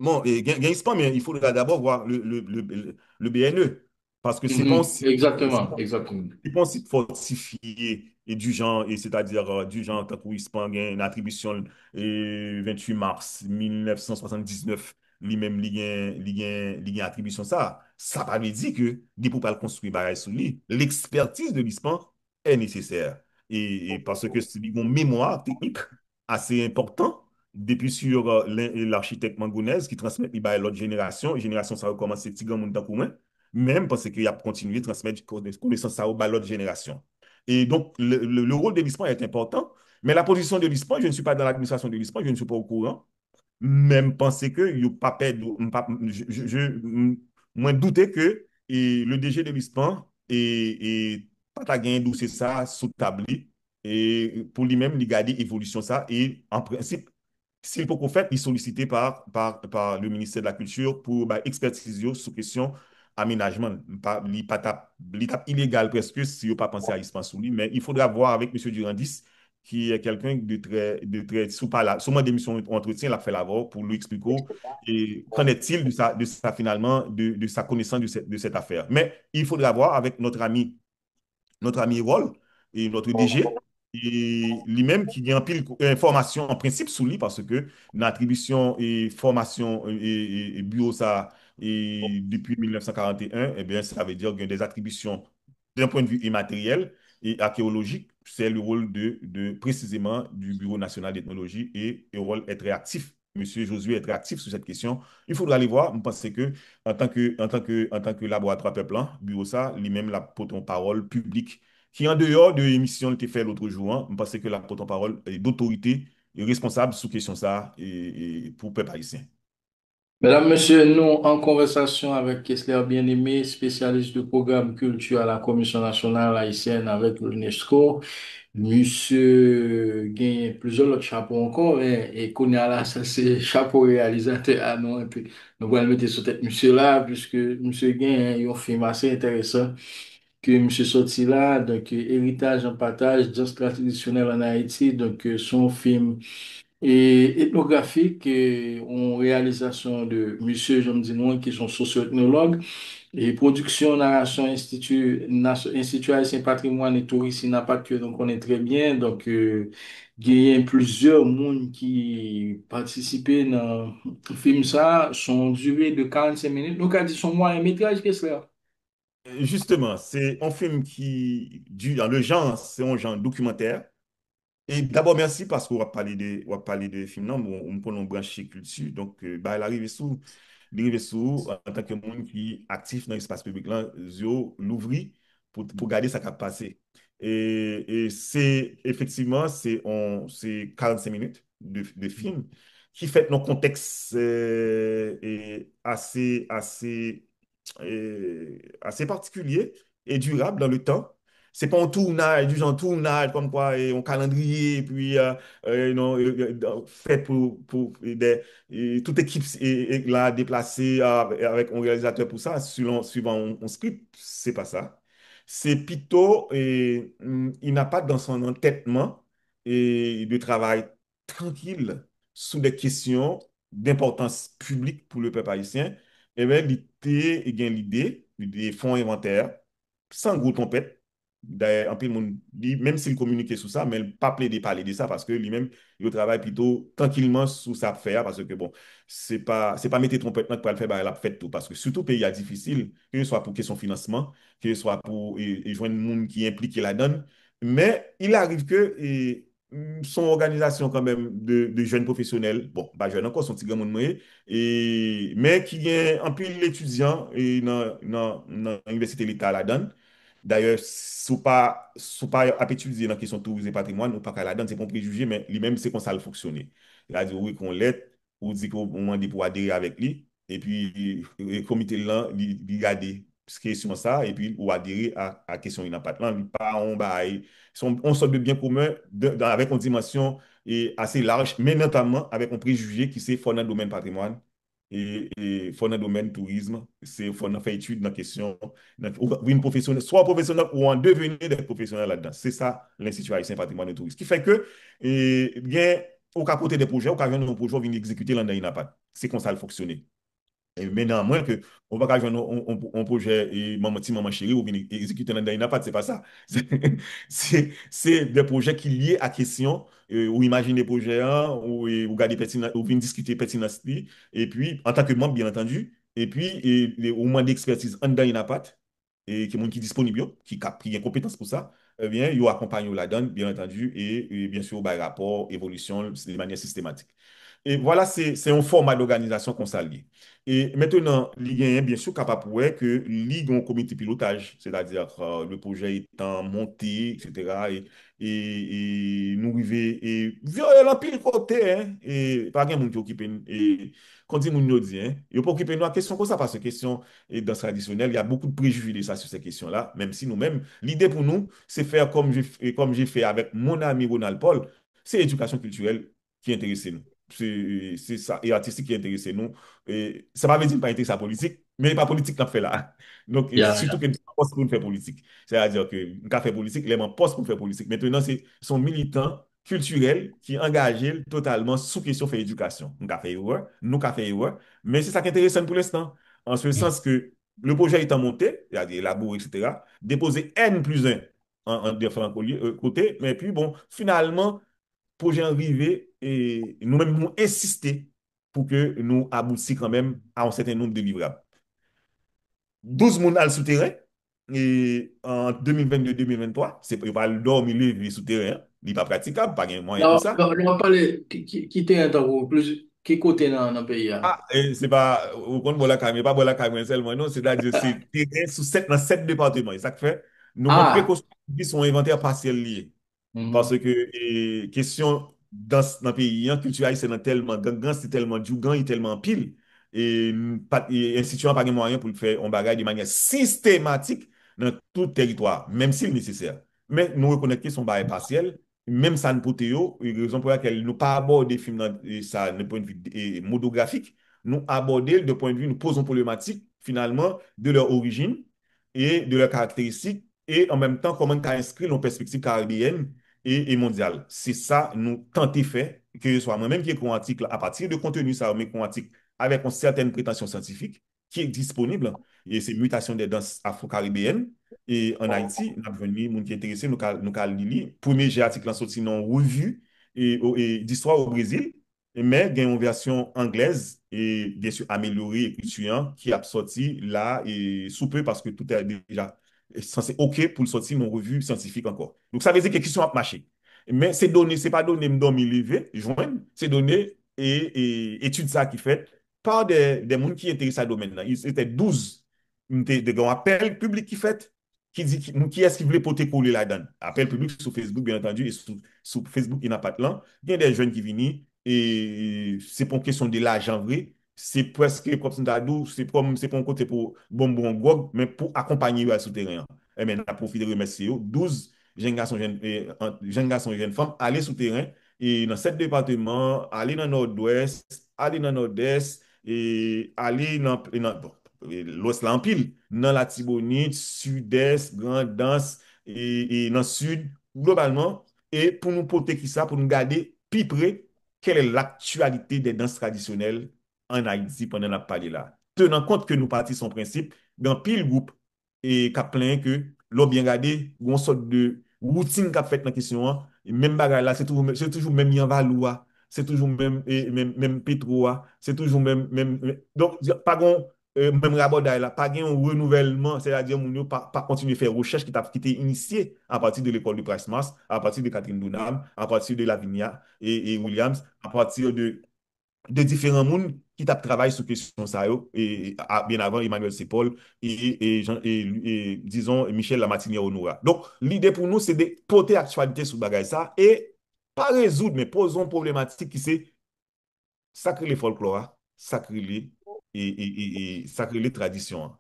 Bon, et gain pas, mais il faudra d'abord voir le BNE. Parce que c'est pas Mhm. aussi. Exactement, exactement. Je pense qu'il faut fortifier et du genre, et c'est-à-dire du genre, tant qu'il y a une attribution 28 mars 1979, lui-même, il y a attribution ça. Ça pas veut dire que, des pour pas le construire bagaille sous lui, l'expertise de l'ISPAN est nécessaire. Et parce que c'est une mémoire technique assez important, depuis sur l'architecte Mangonèse qui transmet à l'autre génération, génération ça recommence, c'est Tigran Mountakou, même parce qu'il a continué de transmettre des connaissances à l'autre génération. Et donc, le rôle de l'ISPAN est important, mais la position de l'ISPAN, je ne suis pas dans l'administration de l'ISPAN, je ne suis pas au courant. Même penser que il pas perdre, moins douter que le DG de l'ISPAN et pas ta gagné d'où c'est ça sous tablier et pour lui-même, il garder évolution ça et en principe s'il peut qu'on fait, il est sollicité par le ministère de la Culture pour bah, expertise yo sous question aménagement. L'étape illégale presque si on pas pensé à Ispan sous lui, mais il faudra voir avec M. Durandis, qui est quelqu'un de très sous pas là, sûrement d'émission entretien, l'a fait l'avoir pour lui expliquer et qu'en est-il de ça finalement, de sa connaissance de cette affaire. Mais il faudra voir avec notre ami Erol et notre DG, et lui-même qui a un pile information en principe sous lui parce que l'attribution et formation et bureau ça et depuis 1941, eh bien, ça veut dire qu'il y a des attributions d'un point de vue immatériel et archéologique. C'est le rôle précisément du Bureau national d'ethnologie et Erol est très actif. Monsieur Josué est très actif sur cette question. Il faudra aller voir. Je pense que en tant que laboratoire Peplan, bureau ça, lui-même la porte-parole publique, qui en dehors de l'émission qui fait l'autre jour, hein, parce que la porte-parole est d'autorité et responsable sous question ça et pour peuple haïtien. Mesdames, Messieurs, nous en conversation avec Kessler Bien-Aimé, spécialiste du programme culture à la Commission nationale haïtienne avec l'UNESCO. Monsieur gagne plusieurs autres chapeaux encore et qu'on a là, ça c'est chapeau réalisateur à nous. Et puis, nous allons mettre sur tête monsieur là, puisque monsieur gagne un film assez intéressant que monsieur sorti là, donc Héritage en partage, danse traditionnelle en Haïti, donc son film et ethnographique en réalisation de monsieur Jean Dinois qui sont socio-ethnologues et production narration Institut Haïtien Patrimoine et Tourisme Impact que donc on est très bien donc il y a plusieurs monde qui participaient dans le film ça son durée de 45 minutes donc a dit son moyen métrage qu'est-ce que c'est là. Justement, c'est un film dans le genre, c'est un genre documentaire. Et d'abord, merci parce qu'on va parler de film, non, bon, on peut nous brancher culture. Donc, bah, l'arrivée sous, en tant que monde qui est actif dans l'espace public, là, yo, l'ouvrir pour garder sa cap passé. Et c'est, effectivement, c'est 45 minutes de film qui fait nos contexte assez particulier et durable dans le temps. C'est pas un tournage, du genre tournage comme quoi, et un calendrier, et puis non, fait pour toute équipe est là déplacée avec un réalisateur pour ça, suivant un script, c'est pas ça. C'est plutôt, il n'a pas dans son entêtement et de travail tranquille sous des questions d'importance publique pour le peuple haïtien. Et bien, il y a l'idée, des fonds inventaires, sans gros tempête. D'ailleurs, un peu, même s'il communiquait sur ça, mais il pas plaidé parler de ça parce que lui-même, il travaille plutôt tranquillement sous sa affaire parce que bon, c'est pas mettre trompette pour le faire, bah, elle a fait tout. Parce que surtout, pays est difficile, que ce soit pour question financement, que ce soit pour joindre le monde qui est impliqué là-dedans. Mais il arrive que son organisation quand même de jeunes professionnels, bon, pas jeunes encore, son petit grand monde, mais qui est un peu l'étudiant et dans l'université de l'État là-dedans. D'ailleurs, sous pas à étudier dans la question tourisme et patrimoine, ou pas qu'à la donne, c'est pour préjuger, mais lui-même, c'est comme ça le fonctionner. Il a dit oui, qu'on l'aide, ou dit qu'on demande pour adhérer avec lui, et puis le comité là, il garde question ça, et puis ou adhérer à question il n'a pas de là, il pas on bail. On sort de bien commun avec une dimension assez large, mais notamment avec un préjugé qui s'est fort dans le domaine patrimoine et faut dans le domaine tourisme, c'est faut dans faire étude dans la question, ou une professionnelle, soit professionnel ou en devenir des professionnels là-dedans. C'est ça l'Institut haïtien patrimoine et tourisme. Qui fait que, bien, au cas côté des projets, au cas où un projet vient exécuter dans l'INAPAT. C'est comme ça le fonctionner. Mais néanmoins, que on va pas jouer un projet et maman, petit maman chérie ou bien exécuter dans une pas, c'est pas ça. C'est des projets qui liés à question ou imaginer projet hein, ou garder pertinent ou bien discuter pertinence li, et puis en tant que membre bien entendu et puis au moins d'expertise en dans une et qui est monde qui est disponible yo, qui a compétence pour ça eh bien il accompagne là-dedans bien entendu et bien sûr par rapport évolution de manière systématique. Et voilà, c'est un format d'organisation qu'on s'allie. Et maintenant, il y a bien sûr capable pour que ligue un comité pilotage, c'est-à-dire le projet étant monté, etc. Et nous arriver et violer l'empile côté, hein, et pas quelqu'un qui occupe et quand dit moun yo dit, hein, il faut occuper nous à question comme ça parce que question et dans ce traditionnel, il y a beaucoup de préjugés de ça sur ces questions-là, même si nous-mêmes, l'idée pour nous, c'est faire comme j'ai fait avec mon ami Ronald Paul, c'est l'éducation culturelle qui intéresse nous. C'est ça, et artistique qui intéresse nous. Et ça ne veut dire pas intéresser à la politique, mais pas politique qu'on fait là. Donc, Yeah, surtout yeah. que nous poste pour nous faire politique. C'est-à-dire que nous avons fait politique, les gens poste pour faire politique. Maintenant, c'est son militant culturel qui est engagé totalement sous question de l'éducation. Nous avons fait erreur, nous avons fait erreur, mais c'est ça qui est intéressant pour l'instant. En ce sens que le projet étant monté, c'est-à-dire élaboré, etc., déposer N plus 1 en différents côtés, mais puis bon, finalement, projet arrivé et nous-mêmes nous insister pour que nous aboutissions quand même à un certain nombre de livrables. 12 moun al souterrain et en 2022-2023, c'est pas le dormir lever souterrain, il n'est pas praticable, pas de moyen pour Non, ça. non, on va parler qui t'est un temps plus qui côté dans le pays là. Ah, et c'est pas au compte de la caméra, pas de la caméra seulement, non, c'est-à-dire c'est terrain sous dans 7 départements. Et ça fait, nous avons Ah, précaution qui sont inventaires partiels liés. mhm. Parce que, question dans le pays, hein, culture haïtienne est tellement, gangan, c'est tellement du gang, il est tellement pile. Et institution n'a pas de moyen pour le faire, on bagaille de manière systématique dans tout territoire, même si nécessaire. Mais nous reconnaissons que son bagage partiel, même ça ne peut et raison pour laquelle nous pas aborder film ça de point de vue modographique, nous aborder de point de vue, nous posons problématique finalement de leur origine et de leurs caractéristiques et en même temps comment tu inscrit nos perspectives caribéennes et mondiale. C'est ça, nous tenter faire, que ce soit moi-même qui ai un article à partir de contenu, ça, mais un article avec une certaine prétention scientifique qui est disponible, et c'est Mutation des danses afro-caribéennes. Et en Haïti, nous avons venu, gens qui est intéressé, nous avons lire. Premier j'ai article en sorti dans revue et d'histoire au Brésil, mais il y a une version anglaise et bien sûr améliorée, écriture, qui a sorti là et sous peu parce que tout est déjà censé OK pour le sortir dans revue scientifique encore. Donc, ça veut dire que les questions ont marché. Mais ces données, ce n'est pas données m'dormi levé, joindre, c'est données et études ça qui fait par des gens qui intéressent à ce domaine-là. Ils étaient 12 de appel public qui fait, qui dit qui est-ce qui voulait porter coller là-dedans. Appel public sur Facebook, bien entendu, et sur Facebook, il n'y a pas de là. Il y a des jeunes qui viennent et c'est pour une question de l'argent vrai. C'est presque comme ça, c'est pour un côté pour bonbon gog, mais pour accompagner le souterrain. Et maintenant, à profit de remercier, 12 jeunes garçons, jeunes garçons et jeunes femmes, aller souterrain et dans 7 départements, aller dans le nord-ouest, aller dans le nord-est et aller bon, l'ouest l'empile, dans la Tibonite, sud-est, Grand Danse et dans le sud, globalement, et pour nous porter qui ça, pour nous garder plus près quelle est l'actualité des danses traditionnelles en Haïti pendant la parler là. Tenant compte que nous partissons principe dans pile groupe et qu'a plein que l'on bien regardé, ou une sorte de routine qu'a fait dans la question, hein. Et même bagarre là, c'est toujours même Yan Valoua, c'est toujours même, même Petroa, c'est toujours donc, pas gon, même Raboday là, pas un renouvellement, c'est-à-dire, mon yo pas continuer à faire recherche qui était initiée à partir de l'école de Price Mars, à partir de Catherine Dunham, à partir de Lavinia et Williams, à partir de différents mondes qui tapent travail sur question ça yo, bien avant Emmanuel Sepol disons Michel Lamartinière Honorat. Donc l'idée pour nous c'est de porter actualité sur bagay ça et pas résoudre mais posons problématique qui c'est sacrer les folklore, hein, sacrer les sacrer les traditions, hein,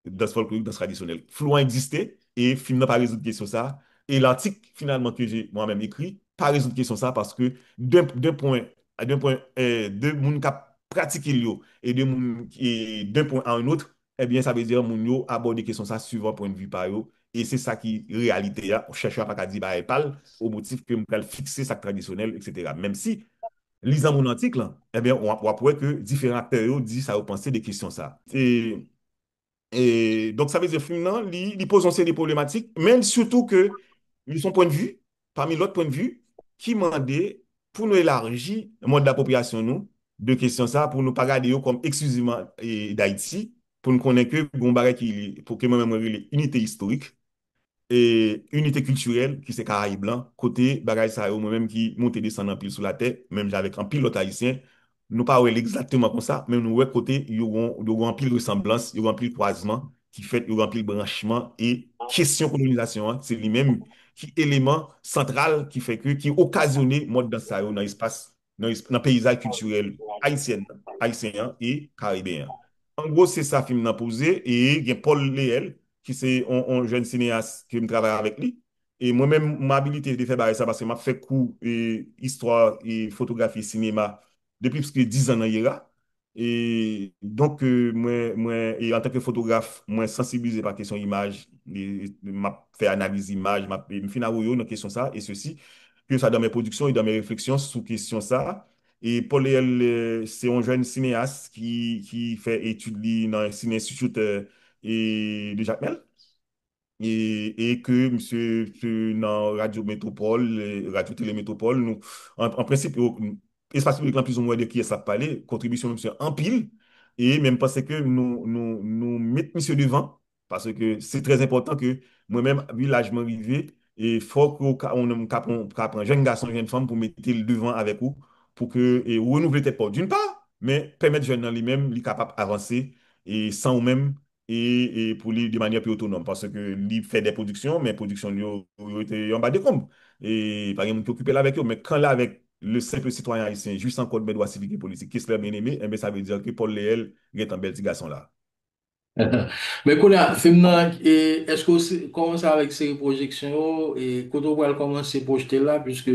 dans ce folklorique, dans ce traditionnel. Flou existait et film n'a pas résoudre question ça. Et l'article finalement que j'ai moi-même écrit, pas résoudre question ça parce que d'un point, de monde qui pratiquer yo, et d'un point à un autre, eh bien, ça veut dire moun yo aborder question ça suivant point de vue par yo. Et c'est ça qui, réalité, là, on cherche pas qu'à dire, bah, elle parle au motif que nous fixer ça traditionnel, etc. Même si, lisant mon article, là, eh bien, on pourrait que différents acteurs yo disent ça, au penser des questions ça. Et donc, ça veut dire que film, non, il pose aussi des problématiques, mais surtout que, son point de vue, parmi l'autre point de vue, qui mandait pour nous élargir le mode d'appropriation, nous, de questions ça, pour nous pas regarder yo comme exclusivement d'Haïti, pour nous connaître que, bon, barré pour que moi-même, unité historique, et unité culturelle qui c'est Caraïbes blanc côté bagay ça yo moi-même qui monte descend en pile sous la tête même avec un pilote haïtien nous pas ouais exactement comme ça mais nous ouais côté yo un pile ressemblance yo un pile croisement qui fait yo un pile branchement et question colonisation hein, c'est lui-même qui élément central qui fait que qui occasionné mode dans ça yo dans l'espace dans le paysage culturel haïtien et caribéen en gros c'est ça film n'a posé et il y a Paul Léel qui c'est un jeune cinéaste qui me travaille avec lui. Et moi-même, ma habilité de faire barrer ça parce que m'a fait cours et histoire et photographie cinéma depuis plus que 10 ans dans l'IRA. Et donc, et en tant que photographe, moi, sensibilisé par la question image, m'a fait analyse image, m'a fait dans la question ça, et ceci, que ça dans mes productions et dans mes réflexions sur question ça. Et Paul, c'est un jeune cinéaste qui fait études dans un ciné institute et de Jacques Mel et que monsieur dans Radio Métropole, Radio Télé Métropole, nous, en principe, espace public là, plus ou moins de qui est ça parler, contribution de monsieur en pile, et même parce que nous mettons monsieur devant, parce que c'est très important que moi-même, village m'arrivé, et faut qu'on prenne jeune garçon, jeune femme pour mettre le devant avec vous, pour que, et renouveler tes portes, d'une part, mais permettre jeune dans lui-même, lui capable d'avancer, et sans ou même et pour lui de manière plus autonome parce que lui fait des productions mais productions lui étaient en bas de combe et par exemple qui occupé là avec eux mais quand là avec le simple citoyen haïtien juste en code de droit civique et politique qui se l'a bien aimé eh bien, ça veut dire que Paul Léel est un bel petit garçon là. Mais qu'on a film nan, est-ce que c'est commence avec série projection et quand on va commencer à projeter là puisque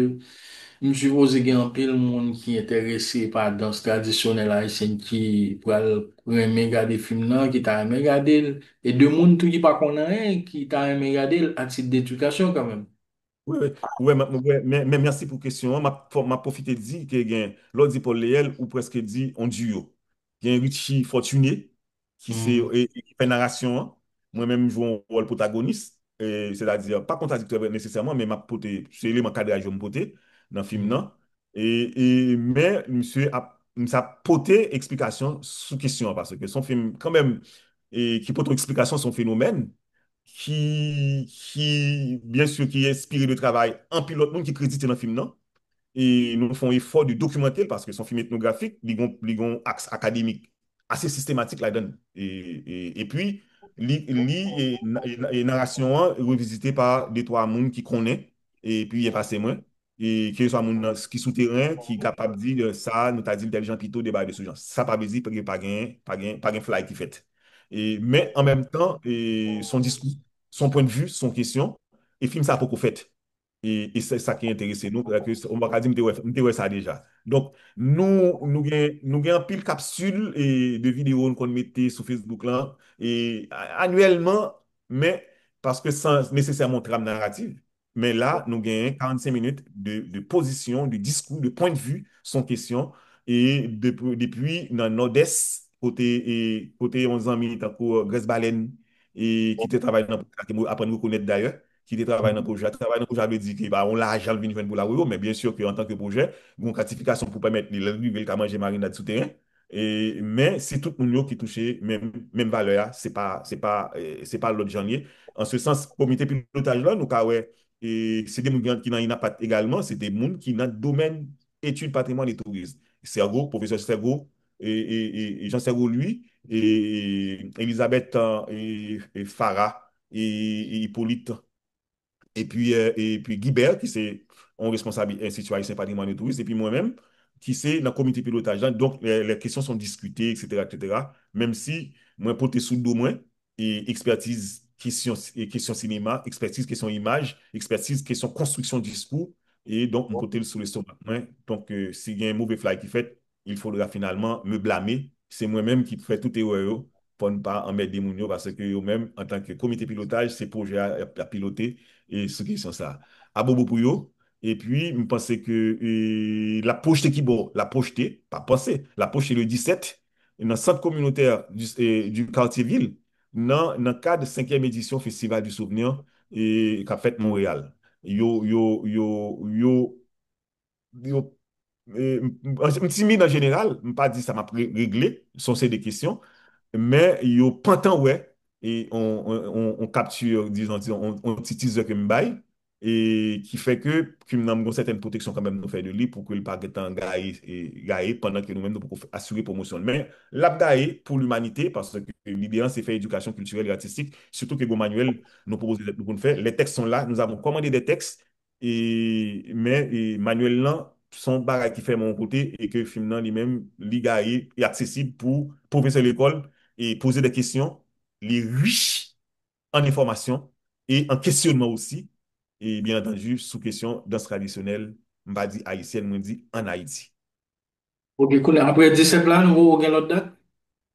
je suppose qu'il y a un pile monde qui est intéressé par danse traditionnelle haïtienne qui pour aimer regarder film là qui t'a aimé regarder et de monde tout qui pas connaît qui t'a aimé regarder à titre d'éducation quand même. Oui, oui, ouais, mais merci pour la question. M'a profité de dire que l'autre dit Paul Léel ou presque dit on duo. Il y a un Richie Fortuné Mhm. qui fait narration. Hein. Moi-même, je joue un rôle protagoniste. C'est-à-dire, pas contradictoire nécessairement, mais c'est l'élément cadrage que je me poté dans le film. Mhm. Non? Mais monsieur a poté explication sous question parce que son film, quand même, qui pote explication son phénomène bien sûr, qui est inspiré de travail en pilote, monde qui crédite dans le film, non? Et nous faisons effort de documenter parce que son film ethnographique, il a un axe académique assez systématique là-dedans. Et puis, et narration hein, revisité par des trois mondes qui connaissent, et puis il est passé moins, et qui soit monde qui souterrain, qui est capable de dire ça, nous t'a dit intelligent plutôt débat de ce genre. Ça pas visible, parce qu'il n'y a pas gain fly qui fait. Mais en même temps, son discours, son point de vue, son question, et film ça a beaucoup fait. Et c'est ça qui intéresse nous, parce que on va dire, m'te ouais ça déjà. Donc, nous avons pile capsule et de vidéos qu'on mettait sur Facebook là, et annuellement, mais parce que sans nécessairement trame narrative. Mais là, nous avons 45 minutes de position, de discours, de point de vue, sans question, et depuis dans Nord-Est, côté 11 ans, tant que Grace Baleine, et qui te travaille dans, après nous connaître d'ailleurs qui travaille dans le projet. Travaille dans le projet veut dire que bah, on l'a l'argent vient pour la Euro, mais bien sûr qu'en tant que projet, une gratification pour permettre de lever le manger marinade souterrain. Mais c'est tout le monde qui touche même valeur, c'est pas l'autre janvier. En ce sens, comité pilotage là, nous, ouais, et c'est des gens qui n'ont pas également, c'est des gens qui dans le domaine études, patrimoine et tourisme. Sergo, professeur Sergo, et Jean Sergo, lui, et Elisabeth et Farah et Hippolyte et puis Guibert, qui c'est un responsable Institut haïtien patrimoine et tourisme, et puis moi-même, qui c'est dans le comité pilotage. Donc, les questions sont discutées, etc., etc. Même si, moi, pour tes sous le moins, et expertise, question cinéma, expertise, question image, expertise, question construction de discours, et donc, mon côté sous l'estomac. Ouais. Donc, s'il y a un mauvais fly qui fait, il faudra finalement me blâmer. C'est moi-même qui fais tout erreur pour ne pas en mettre des mounions parce que eux-mêmes, en tant que comité pilotage, c'est projet à piloter et ce qui sont ça. À bobo pour eux. Et puis, je pensais que la projeté qui bon, la projeté, pas penser, la projeté le 17 dans le centre communautaire du quartier-ville, dans le cadre de 5e édition Festival du Souvenir et qu'a fait Montréal. Yo, yo, yo, yo, yo, un petit mine en général, je ne pas dit ça m'a réglé, sont ces des questions, mais yo pantan ouais et on capture disons on petit teaser que me bail et qui fait que nous avons une certaine protection quand même nous fait de lui pour que le pas être gaillé et gaillé pendant que nous-mêmes nous pouvons assurer promotion mais l'a gaillé pour l'humanité parce que l'idéal c'est faire éducation culturelle et artistique surtout que Go Manuel nous propose nous pour faire les textes sont là nous avons commandé des textes mais Manuel là son bagage qui fait mon côté et que le film là lui-même li gaillé et accessible pour professeur de l'école et poser des questions, les riches en informations et en questionnement aussi, et bien entendu, sous question danse traditionnelle, m'a dit haïtienne, m'a dit en Haïti. Ok, cool. Après 17 là, nous avons l'autre date.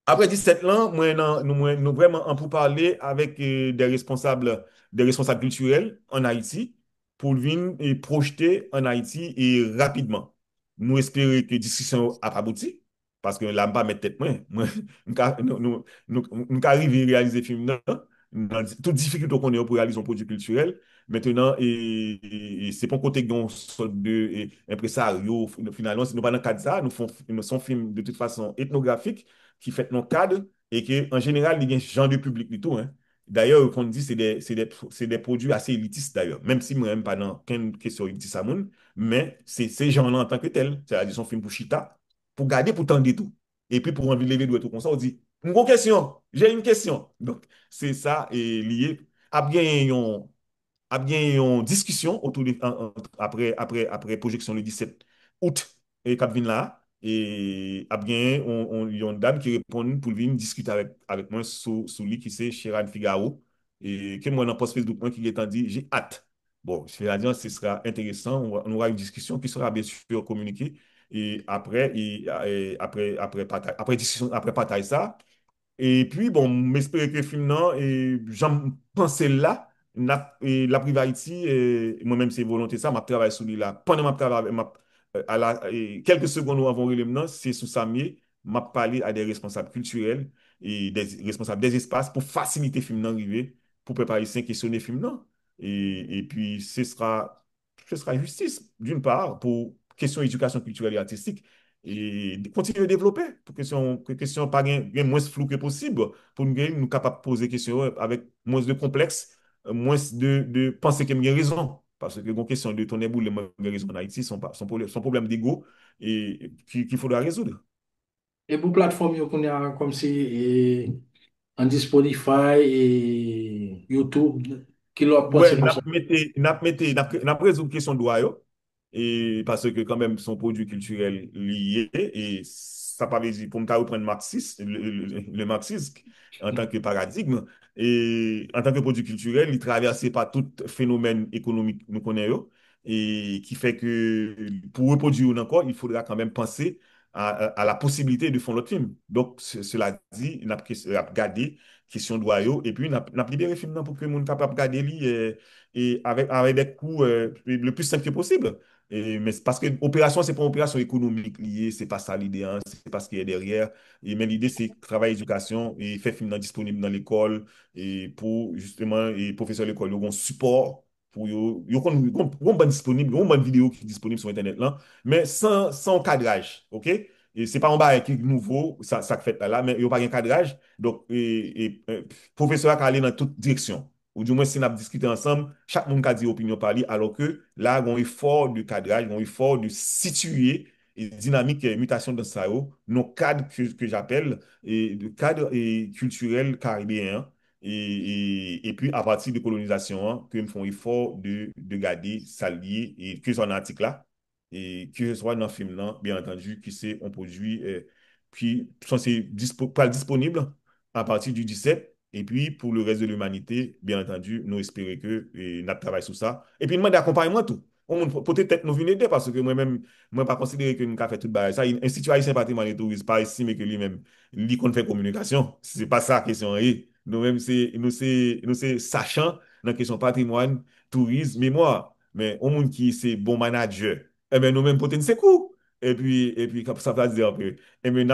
Après 17 ans, nous vraiment en pour parler avec des responsables culturels en Haïti pour venir et projeter en Haïti et rapidement. Nous espérons que la discussion a abouti parce que là, je ne pas mettre tête moi. Nous arriver à réaliser le film dans toute difficulté qu'on a pour réaliser un produit culturel. Maintenant, c'est pas un côté d'une sorte de impresario. Finalement, si nous pas dans le cadre de ça, nous faisons un film de toute façon ethnographique qui fait nos cadres et que en général, il y a un genre de public du tout. Hein. D'ailleurs, qu'on dit, c'est des produits assez élitistes d'ailleurs. Même si moi, même pas dans qu'une question élitiste à monde, mais c'est ces gens-là en tant que tels. C'est-à-dire, son film pour Chita, pour garder, pour tendre tout. Et puis, pour envie de lever le doigt tout comme ça, on dit, une grosse question, j'ai une question. Donc, c'est ça et lié. À bien, a bien une discussion après projection le 17 août et Cap vin là et a bien il y a une dame qui répond pour venir discuter avec moi sous lui qui c'est Chiran Figaro et que moi dans post Facebook moi qui est dit j'ai hâte. Bon, c'est-à-dire ce sera intéressant, on aura une discussion qui sera bien sûr communiquée et après discussion après partage ça et puis, bon, m'espérer que le film, non, et j'en pensais là, la Priva Haïti, et moi-même, c'est volonté ça, m'a travaillé sur lui là. Pendant ma travail, quelques secondes avant le non, c'est sous Samier, m'a parlé à des responsables culturels et des responsables des espaces pour faciliter le film non arriver, pour préparer cinq questionner le film non. Et puis, ce sera justice, d'une part, pour question éducation culturelle et artistique et continuer à développer pour que question pas gain moins flou que possible pour nous capables de poser question avec moins de complexe moins de penser qu'il y a raison parce que une question de ton éboule les raison en Haïti son problème d'ego et qu'il faudra résoudre. Et pour plateforme, on a comme si on dit Spotify et YouTube, qui leur pense Ouais, comme ça. n'a résolu question de yo, et parce que quand même son produit culturel lié et ça pas veut dire pour me reprendre marxiste le marxisme en tant que paradigme et en tant que produit culturel il traverse pas tout phénomène économique nous connaissons et qui fait que pour reproduire encore il faudra quand même penser à la possibilité de faire l'autre film donc cela dit il a gardé question de yo et puis n'a libéré le film là pour que le monde capable de regarder lui et avec des coûts le plus simple que possible. Mais c'est parce que l'opération, c'est pas une opération économique liée, c'est pas ça l'idée, hein, c'est pas ce qu'il y a derrière. Mais l'idée, c'est travailler éducation et faire film disponible dans l'école et pour justement, et professeurs de l'école, ils ont un support pour yo ban disponible, une bonne vidéo qui est disponible sur Internet là, mais sans cadrage, OK? Et c'est pas un bail qui est nouveau, ça fait là, mais il n'y a pas un cadrage. Donc, professeur a aller dans toute direction. Ou du moins, si on a discuté ensemble, chaque monde a dit opinion par lui, alors que là, il y a un effort de cadrage, il y a un effort de situer et dynamique et mutation dans ça, nos cadres que j'appelle, et de cadre culturel caribéen. Et puis, à partir de colonisation, hein, que me font effort de garder ça lié, et que ce soit dans l'article là, et que ce soit dans le film là, bien entendu, qui c'est un produit qui censé pas disponible à partir du 17. Et puis, pour le reste de l'humanité, bien entendu, nous espérons que nous travaillons sur ça. Et puis, nous demandons d'accompagnement tout. Peut-être nous venir aider parce que moi-même, moi, pas considéré que nous avons fait tout le ça. Institut haïtien patrimoine et tourisme, pas estimé que lui-même, lui, qu'on fait communication. C'est pas ça la question. Nous-mêmes, c'est sachant dans la question patrimoine, tourisme, mémoire. Mais au monde qui c'est bon manager, eh bien, nous-mêmes, peut-être c'est cool. Et puis, comme ça veut dire que, eh bien,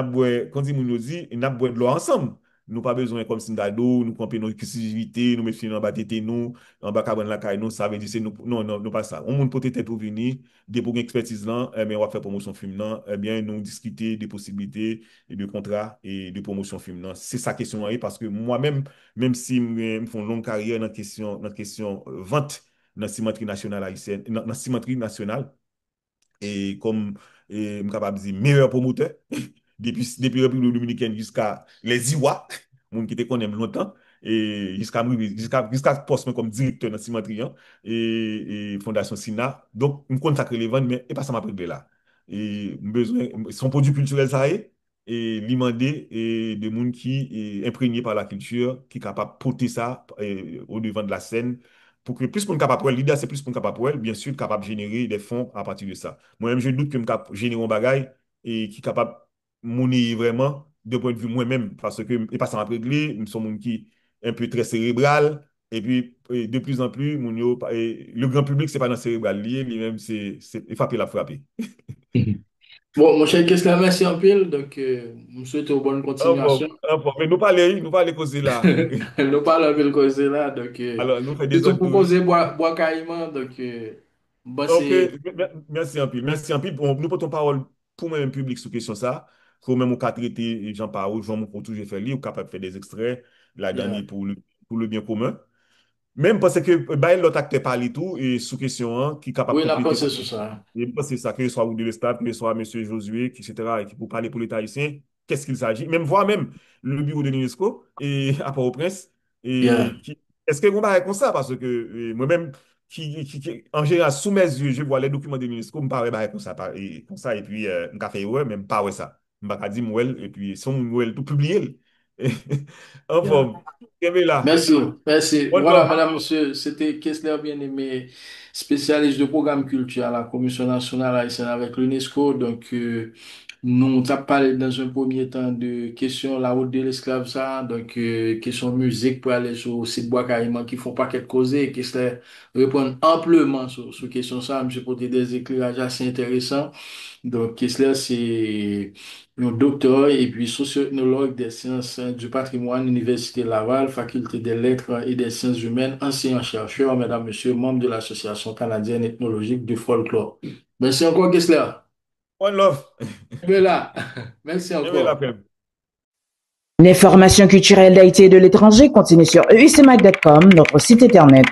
quand il nous dit, nous avons de l'eau ensemble. Nous pas besoin comme si nous d'ado, nous camper nos exclusivités, nous mettre en bas tête nous, en bas cabane la caille, nous, ça veut dire c'est nous, non, non, non, pas ça. On monde peut-être pour venir, des pour une expertise là, eh bien, on va faire promotion film là, eh bien, nous discuter des possibilités et de contrats et de promotion film là. C'est sa question là, parce que moi-même, même si me font une longue carrière dans question vente dans la cimenterie nationale haïtienne, dans la cimenterie nationale, et comme je suis capable de dire meilleur promoteur depuis la République dominicaine jusqu'à les Iwa, monde qui te connaît longtemps et jusqu'à poste comme directeur dans la cimenterie hein, et Fondation Sina. Donc je consacre les ventes mais et pas ça m'a pris là. Et besoin son produit culturel ça et demander et des monde qui est imprégné par la culture qui est capable de porter ça au devant de la scène pour que plus pour capable l'idée c'est plus pour capable bien sûr capable de générer des fonds à partir de ça. Moi-même, je doute que je capable générer un bagage et qui est capable de monnaie vraiment de point de vue moi-même. Parce que, et pas ça m'a réglé, nous sommes un qui est un peu très cérébral. Et puis, de plus en plus, le grand public, c'est pas dans le cérébral lié, lui-même, c'est frapper la frapper. Bon, mon cher Kessler, merci en pile. Donc, je vous souhaite une bonne continuation. Mais nous pas aller causer là. Nous parlons de le causer là. Donc, Alors, nous faisons c'est des tout autres touristes. proposer bois carrément. Donc, bon, Ok, c'est. merci un peu. Merci un peu. Bon, nous portons parole pour même public sur question ça. Pour même au cas traiter Jean Parole, Jean pour toujours faire lire, ou capable de faire des extraits, la Yeah. dernière pour le bien commun. Même parce que bah, l'autre acteur parle et tout, et sous question, hein, qui est capable Oui, de on a compléter. pensé sur ça. Et parce que c'est ça, que ce soit ou de l'Estat, que ce soit M. Josué, etc., et qui pour parler pour l'État haïtien, qu'est-ce qu'il s'agit? Même voir même le bureau de l'UNESCO et à Port-au-Prince, Yeah. est-ce que vous parlez comme ça? Parce que moi-même, en général, sous mes yeux, je vois les documents de l'UNESCO, me parle comme ça, et puis, je fait ouais, même pas ouais ça. Je ne dire moi, et puis, si on tout publier. En Yeah. forme. Et là, Merci, merci. one Voilà, love. madame, monsieur, c'était Kessler Bien-Aimé, spécialiste de programme culture à la Commission nationale haïtienne avec l'UNESCO. Donc, nous avons parlé dans un premier temps de questions la route de l'esclave, ça. Donc, question musique pour aller sur le site Bois Carrément qui font pas quelque causer. Kessler répond amplement sur question ça. Monsieur, pour des éclairages assez intéressants. Donc, Kessler, c'est un docteur et puis socio-ethnologue des sciences du patrimoine, Université Laval, Faculté des lettres et des sciences humaines, enseignant-chercheur, mesdames, messieurs, membre de l'Association canadienne ethnologique du folklore. Merci encore, Kessler. One love. Mais là, merci Aimez la encore. paix. L'information culturelle d'Haïti et de l'étranger continue sur eusmac.com, notre site internet.